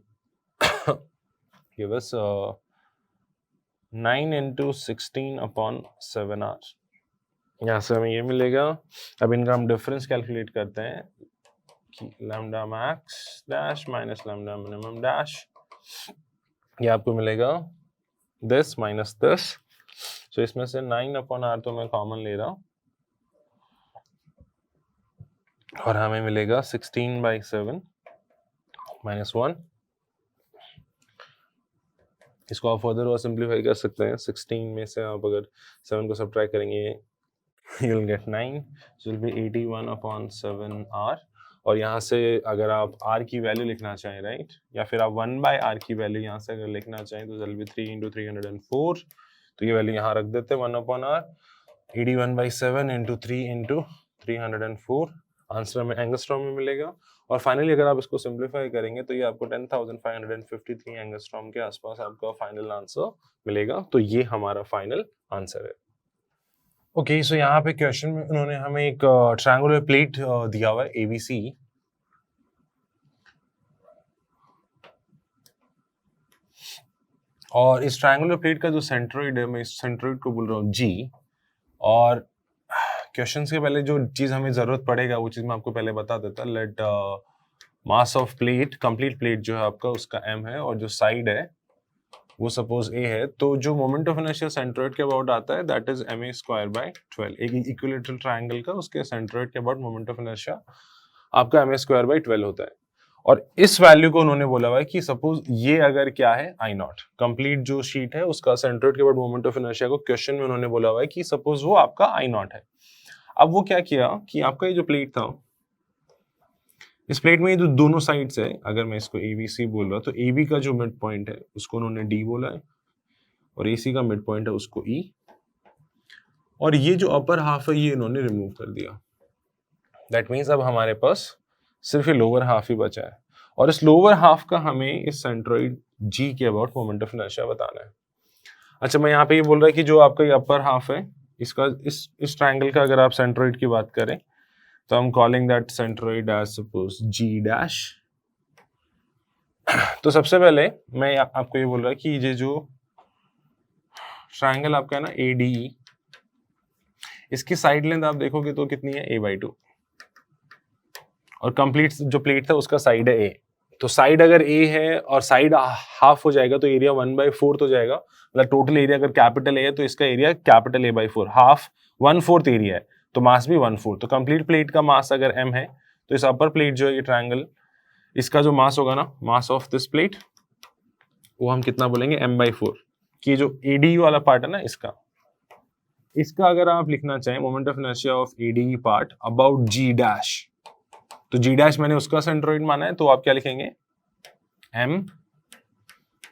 give us 9 into 16/7r। यहाँ से हमें ये मिलेगा। अब इनका हम डिफरेंस कैलकुलेट करते हैं कि lambda max dash minus lambda minimum dash, ये आपको मिलेगा दिस माइनस दिस। सो इसमें से 9/r तो मैं कॉमन ले रहा हूँ और हमें मिलेगा 16/7 माइनस 1। इसको आप फर्दर और सिंप्लीफाई कर सकते हैं। 16 में से आप अगर 7 को सब्ट्रैक्ट करेंगे you will get 9, so it will be 81/7r। और यहाँ से अगर आप r की वैल्यू लिखना चाहें, राइट, या फिर आप 1/r की वैल्यू यहाँ से अगर लिखना चाहें तो it will be 3 into 304। तो ये वैल्यू यहाँ रख देते हैं 1/r। 81/7 into 3 into 304 आंसर हमें एंगस्ट्रॉम में मिलेगा। और फाइनली अगर आप इसको सिंप्लीफाई करेंगे तो ये आपको 10,553 एंगस्ट्रॉम के आसपास आपका फाइनल आंसर मिलेगा। तो ये हमारा फाइनल आंसर है। ओके, सो यहाँ पे क्वेश्चन में उन्होंने हमें एक ट्रायंगुलर प्लेट दिया हुआ है ABC, और इस ट्रायंगुलर प्लेट का जो सेंट्रोइड है, मैं इस सेंट्रोइड को बोल रहा हूँ G। और क्वेश्चन के पहले जो चीज हमें जरूरत पड़ेगा वो चीज मैं आपको पहले बता देता। Let mass of plate, complete plate जो है आपका उसका m है और जो साइड है वो सपोज a है, तो जो मोमेंट ऑफ इनर्शिया सेंट्रोइड के अबाउट आता है दैट इज ma²/12। एक इक्विलैटरल ट्रायंगल का उसके सेंट्रोइड के अबाउट मोमेंट ऑफ इनर्शिया आपका ma²/12 होता है। और इस वैल्यू को उन्होंने बोला हुआ है कि सपोज ये अगर क्या है I0, कंप्लीट जो शीट है उसका सेंट्रोइड के अबाउट मोमेंट ऑफ इनर्शिया को क्वेश्चन में उन्होंने बोला हुआ है कि सपोज वो आपका I0 है। अब वो क्या किया कि आपका ये जो प्लेट था, इस प्लेट में ये जो दोनों साइड्स है, अगर मैं इसको ABC बोल रहा तो AB का जो मिड पॉइंट है उसको उन्होंने D बोला है और AC का मिड पॉइंट है उसको E, और ये जो अपर हाफ है ये इन्होंने रिमूव कर दिया। दैट मीन्स अब हमारे पास सिर्फ ये लोअर हाफ ही बचा है और इस लोअर हाफ का हमें इस सेंट्रोइड G के अबाउट मोमेंट ऑफ इनर्शिया बताना है। अच्छा, मैं यहाँ पे ये बोल रहा है कि जो आपका ये अपर हाफ है इसका, इस ट्रायंगल का अगर आप सेंट्रोइड की बात करें तो हम calling that centroid as suppose G'। तो सबसे पहले मैं आपको ये बोल रहा है कि ये जो ट्रायंगल आपका है ना ADE, इसकी साइड लेंथ आप देखोगे तो कितनी है a/2, और कंप्लीट जो प्लेट था उसका साइड है a। तो साइड अगर a है और साइड हाफ हो जाएगा तो एरिया 1/4 हो जाएगा। मतलब टोटल एरिया अगर कैपिटल A है तो इसका area capital A/4, half 1/4 area है तो मास भी 1/4। तो कंप्लीट प्लेट का मास अगर m है तो इस अपर प्लेट जो है ये ट्रायंगल, इसका जो मास होगा ना, मास ऑफ दिस प्लेट, वो हम कितना बोलेंगे m/4। कि जो ADE वाला पार्ट है ना इसका अगर आप लिखना चाहें moment of inertia of ADE part about G', तो G' मैंने उसका सेंट्रोइड माना है, तो आप क्या लिखेंगे, m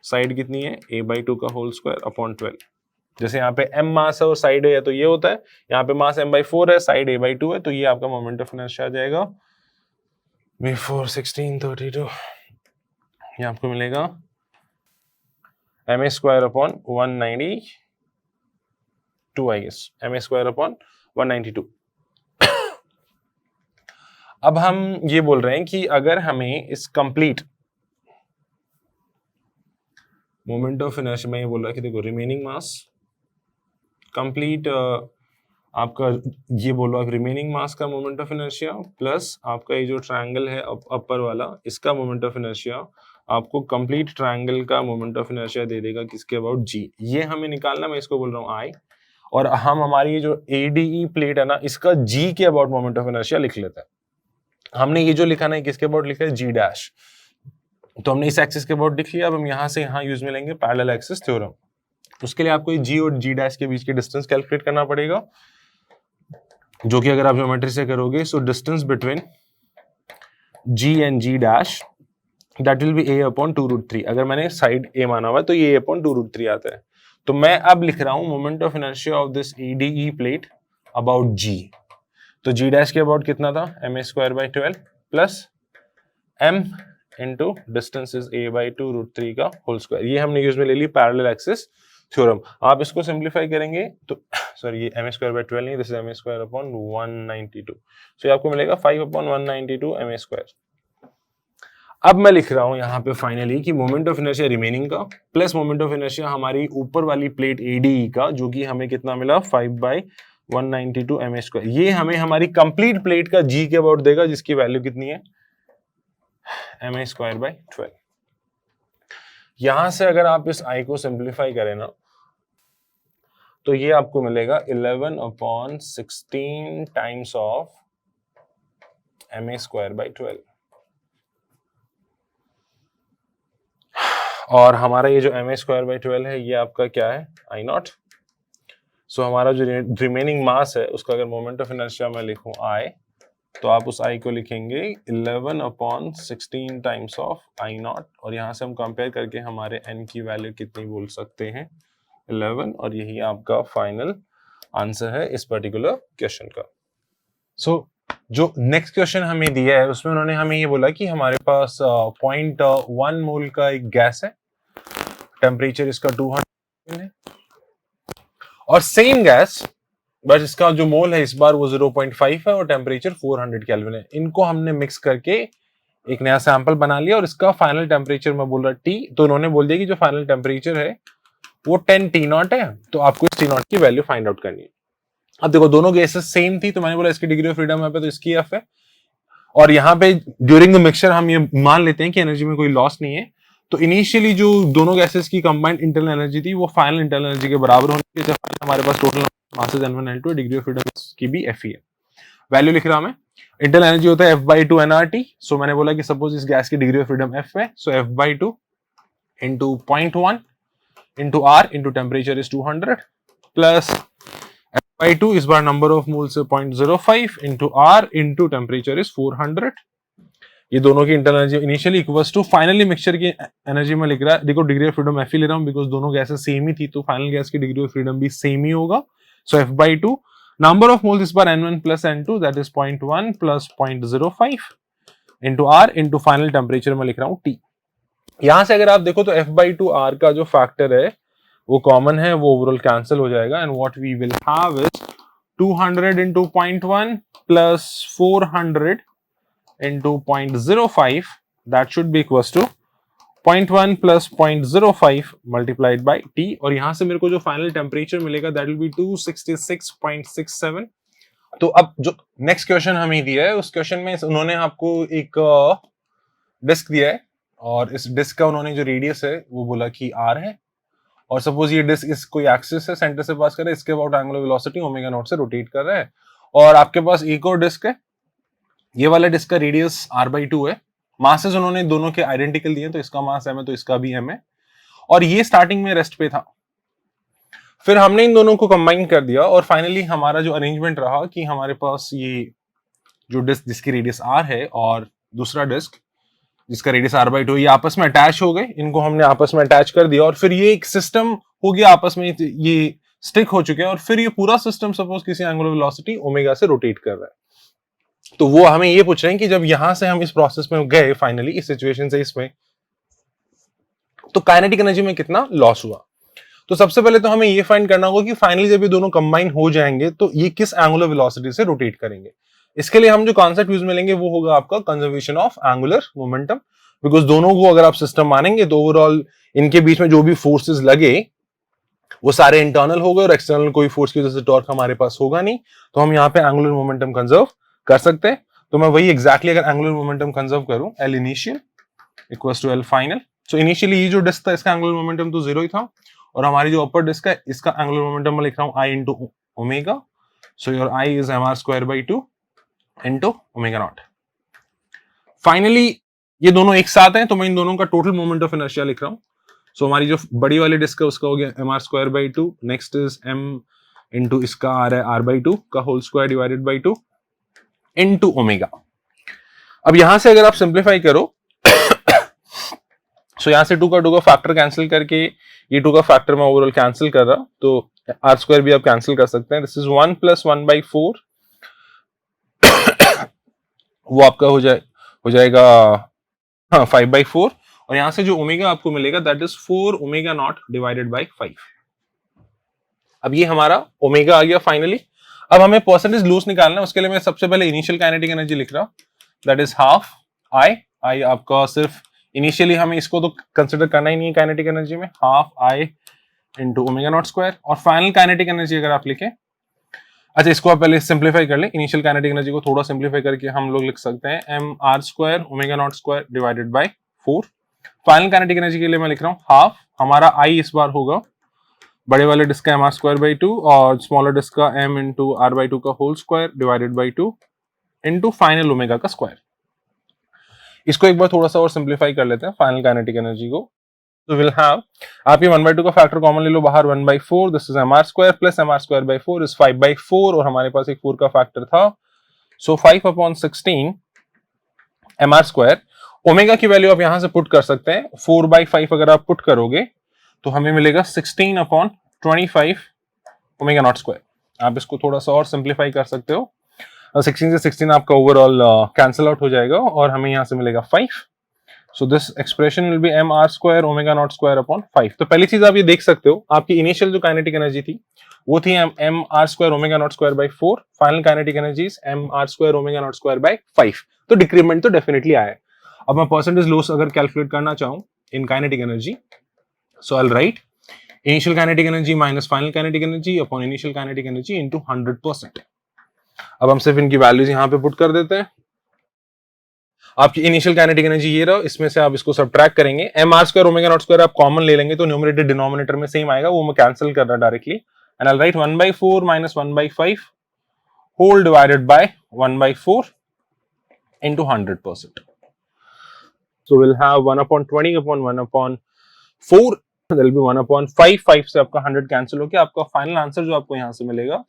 साइड कितनी है a/2 का होल स्क्वायर अपॉन 12। जैसे यहाँ पे m मास है और साइड है तो ये होता है, यहाँ पे मास m/4 है, साइड a/2 है, तो ये आपका मोमेंट ऑफ इनर्शिया आ जाएगा V4 1632। ये आपको मिलेगा ma² upon 192, I guess ma² upon 192। अब हम ये बोल रहे हैं कि अगर हमें इस कंप्लीट मोमेंट ऑफ इनर्शिया में ये बोल रहा है कि देखो रिमेनिंग मास कंप्लीट आपका, ये बोल रहा है रिमेनिंग मास का मोमेंट ऑफ इनर्शिया प्लस आपका ये जो ट्रायंगल है अपर वाला इसका मोमेंट ऑफ इनर्शिया आपको कंप्लीट ट्रायंगल का मोमेंट ऑफ इनर्शिया दे देगा किसके अबाउट G। ये हमें निकालना, मैं इसको बोल रहा हूँ I, और हम हमारी ये जो ADE प्लेट है ना इसका G के अबाउट मोमेंट ऑफ इनर्शिया लिख लेते हैं। हमने ये जो लिखा ना किसके अबाउट लिखा है G', तो हमने इस एक्सिस के अबाउट लिख लिया। अब हम यहाँ से यहाँ यूज में लेंगे पैरेलल एक्सिस थ्योरम। उसके लिए आपको G और G' के बीच के डिस्टेंस कैलकुलेट करना पड़ेगा, जो कि अगर आप ज्योमेट्री से करोगे so distance between G and G' that will B a/2√3। अगर मैंने साइड a माना हुआ है तो ये a/2√3 आता है। तो मैं अब लिख रहा हूं moment of inertia of this ADE plate about G। तो G' के अबाउट कितना था, ma²/12 plus m into distance is a/2√3 का होल स्क्वायर। ये हमने यूज में ले ली पैरेलल एक्सिस थ्योरम। आप इसको सिंप्लीफाई करेंगे तो सॉरी ये ma²/12 नहीं, दिस इज ma² अपॉन 192। सो आपको मिलेगा 5/192 ma²। अब मैं लिख रहा हूं यहाँ पे फाइनली कि मोमेंट ऑफ इनर्शिया रिमेनिंग का प्लस मोमेंट ऑफ इनर्शिया हमारी ऊपर वाली प्लेट एडीई का, जो कि हमें कितना मिला 5/192 mh²। ये हमें हमारी कंप्लीट प्लेट का जी के अबाउट देगा, जिसकी वैल्यू कितनी है mh²/12। यहां से अगर आप इस आई को सिंप्लीफाई करें ना, तो ये आपको मिलेगा 11/16 टाइम्स ऑफ mh²/12। और हमारा ये जो mh²/12 है, ये आपका क्या है I0। सो हमारा जो रिमेनिंग मास है उसका अगर मोमेंट ऑफ इनर्शिया मैं लिखूं I, तो आप उस I को लिखेंगे 11/16 टाइम्स ऑफ I0, और यहाँ से हम कंपेयर करके हमारे n की वैल्यू कितनी बोल सकते हैं 11, और यही आपका फाइनल आंसर है इस पर्टिकुलर क्वेश्चन का। सो जो नेक्स्ट क्वेश्चन हमें दिया है उसमें उन्होंने हमें ये बोला कि हमारे पास 0.1 मोल का एक गैस है, टेम्परेचर इसका 200 है, और सेम गैस बस इसका जो मोल है इस बार वो 0.5 है और टेम्परेचर 400 केल्विन है। इनको हमने मिक्स करके एक नया सैंपल बना लिया और इसका फाइनल टेम्परेचर मैं बोल रहा T, तो उन्होंने बोल दिया कि जो फाइनल टेम्परेचर है वो 10 T0 है, तो आपको इस T0 की वैल्यू फाइंड आउट करनी है। अब देखो दोनों गैसेस सेम थी, तो मैंने बोला इसकी डिग्री ऑफ फ्रीडम है तो इसकी F है, और यहाँ पे ड्यूरिंग द मिक्सचर हम ये मान लेते हैं कि एनर्जी में कोई लॉस नहीं है। तो इनिशियली जो दोनों गैसेस की कंबाइंड इंटरनल एनर्जी थी वो फाइनल इंटरनल एनर्जी के बराबर होनी चाहिए। हमारे पास total masses N1 N2, degree of freedom की भी F ही है। वैल्यू लिख रहा हूं मैं, इंटरनल एनर्जी होता है F/2 nRT। सो मैंने बोला कि सपोज इस गैस की डिग्री ऑफ फ्रीडम F है, so F/2 into 0.1 into R into temperature is 200 plus F/2 इस बार नंबर ऑफ मोल से 0.05 into R into temperature is 400। ये दोनों की internal energy initially equals to finally mixture की एनर्जी में लिख रहा है। देखो डिग्री ऑफ फ्रीडम F ही ले रहा हूं बिकॉज दोनों गैसेस सेम ही थी, तो फाइनल गैस की डिग्री ऑफ फ्रीडम भी सेम ही होगा। सो F/2 नंबर ऑफ मोल्स इस बार N1 plus N2 that is 0.1 plus 0.05 into R into final temperature में लिख रहा हूं T। यहां से अगर आप देखो तो F/2 R का जो फैक्टर है वो कॉमन है, वो ओवरऑल कैंसिल हो जाएगा, and what we will have is 200 into 0.1 plus 400 into 0.05, that should be equals to 0.1 plus 0.05 multiplied by T, और यहां से मेरे को जो फाइनल टेम्परेचर मिलेगा that will be 266.67। तो अब जो नेक्स्ट क्वेश्चन हमें दिया है उस क्वेश्चन में उन्होंने आपको एक डिस्क दिया है, और इस डिस्क का उन्होंने जो रेडियस है वो बोला कि R है, और सपोज ये डिस्क इस कोई एक्सिस है सेंटर से पास कर रहा है, इसके about angular velocity omega naught से रोटेट कर रहा है, और आपके पास एक और डिस्क है, ये वाला डिस्क का रेडियस R/2 है, मासेस उन्होंने दोनों के आइडेंटिकल दिए, तो इसका मास M है तो इसका भी M है, और ये स्टार्टिंग में रेस्ट पे था। फिर हमने इन दोनों को कंबाइन कर दिया और फाइनली हमारा जो अरेंजमेंट रहा कि हमारे पास ये जो डिस्क जिसकी रेडियस R है और दूसरा डिस्क जिसका रेडियस R/2 ये आपस में अटैच हो गए, इनको हमने आपस में अटैच कर दिया और फिर ये एक सिस्टम हो गया, आपस में ये स्टिक हो चुके हैं, और फिर ये पूरा सिस्टम सपोज किसी एंगुलर वेलोसिटी ओमेगा से रोटेट कर रहा है। तो वो हमें ये पूछ रहे हैं कि जब यहां से हम इस प्रोसेस में गए फाइनली इस सिचुएशन से इसमें, तो काइनेटिक एनर्जी में कितना लॉस हुआ। तो सबसे पहले तो हमें ये फाइंड करना होगा कि फाइनली जब ये दोनों कंबाइन हो जाएंगे तो ये किस एंगुलर वेलोसिटी से रोटेट करेंगे। इसके लिए हम जो कॉन्सेप्ट यूज में लेंगे वो होगा आपका conservation of angular momentum, because दोनों को अगर आप सिस्टम मानेंगे तो ओवरऑल इनके बीच में जो भी फोर्सेस लगे वो सारे इंटरनल हो गए और एक्सटर्नल कोई फोर्स की वजह से टॉर्क हमारे पास होगा नहीं, तो हम यहाँ पे एंगुलर मोमेंटम कंजर्व कर सकते हैं। तो मैं वही एग्जैक्टली अगर एंगुलर मोमेंटम कंजर्व करूं, L initial equals to L final. So initially ये जो डिस्क था इसका एंगुलर मोमेंटम तो 0 ही था, और हमारी जो अपर डिस्क है इसका एंगुलर मोमेंटम मैं लिख रहा हूं I into omega. So your I is mr²/2 into omega naught. Finally ये दोनों एक साथ हैं तो मैं इन दोनों का टोटल मोमेंट ऑफ इनर्शिया लिख रहा हूं। सो हमारी जो बड़ी वाली डिस्क है उसका हो गया mr²/2, next is m into इसका आ रहा है R/2 का whole square divided by 2 into omega. अब यहां से अगर आप सिंप्लीफाई करो सो यहां से 2 का फैक्टर कैंसिल करके ये 2 का फैक्टर मैं ओवरऑल कैंसिल कर रहा, तो R² भी आप कैंसिल कर सकते हैं। दिस इज 1 + 1/4 वो आपका हो जाएगा हाँ 5/4, और यहां से जो ओमेगा आपको मिलेगा that is 4 omega naught divided by 5। अब ये हमारा ओमेगा आ गया फाइनली। अब हमें परसेंटेज लॉस निकालना है, उसके लिए मैं सबसे पहले इनिशियल काइनेटिक एनर्जी लिख रहा हूं दैट इज हाफ I आई आपका सिर्फ इनिशियली हमें इसको तो कंसिडर करना ही नहीं है काइनेटिक एनर्जी में, half I into omega naught square, और फाइनल काइनेटिक एनर्जी अगर आप लिखें, अच्छा इसको आप पहले सिंप्लीफाई कर लें, इनिशियल काइनेटिक एनर्जी को थोड़ा सिंप्लीफाई करके हम लोग लिख सकते हैं M R square omega naught square divided by 4। Final kinetic energy के लिए मैं लिख रहा हूँ हाफ, हमारा आई इस बार होगा बड़े वाले डिस्क का एम आर स्क्वायर बाई 2 और स्मॉलर डिस्क का एम इंटू आर बाई 2 का whole square divided by 2 into final omega का स्क्वायर। इसको एक बार थोड़ा सा और सिंप्लीफाई कर लेते हैं फाइनल काइनेटिक एनर्जी को, तो विल हैव, आप ये 1/2 का फैक्टर कॉमन ले लो बाहर, 1/4, this is mr square plus mr square by 4 is 5/4, और हमारे पास एक 4 का फैक्टर था, सो 5/16 mr स्क्वायर। ओमेगा की वैल्यू आप यहां से पुट कर सकते हैं, 4/5 अगर आप पुट करोगे तो हमें मिलेगा 16/25 ओमेगा नॉट स्क्वायर। आप इसको थोड़ा सा और सिंप्लीफाई कर सकते हो, 16 से 16 आपका ओवरऑल कैंसिल आउट हो जाएगा और हमें यहां से मिलेगा 5। So this expression will be mr square omega naught square upon 5। तो पहली चीज आप ये देख सकते हो, आपकी इनिशियल जो काइनेटिक एनर्जी थी वो थी mr square omega naught square by 4, final kinetic energy mr square omega naught square by 5। तो डिक्रीमेंट तो डेफिनेटली आया है। अब मैं परसेंटेज लॉस अगर कैलकुलेट करना चाहूं in kinetic energy, so I will right initial kinetic energy minus final kinetic energy upon initial kinetic energy into 100%। अब हम सिर्फ इनकी वैल्यूज यहां पे पुट कर देते हैं। आपकी इनिशियल काइनेटिक एनर्जी ये रहा, इसमें से आप इसको सबट्रैक्ट करेंगे, mr square omega naught square आप कॉमन ले लेंगे तो न्यूमरेटर डिनोमिनेटर में सेम आएगा, वो मैं कैंसिल कर रहा directly, and I will write 1/4 minus 1/5 whole divided by 1/4 into 100%। So will have 1/20 upon 1/4, there will be 1/5, 5 से आपका 100 कैंसिल होकर आपका फाइनल आंसर जो आपको यहां से मिलेगा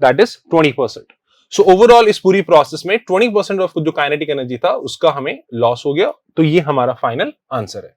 दैट इज 20%। सो ओवरऑल इस पूरी प्रोसेस में 20% ऑफ जो काइनेटिक एनर्जी था उसका हमें लॉस हो गया, तो ये हमारा फाइनल आंसर है।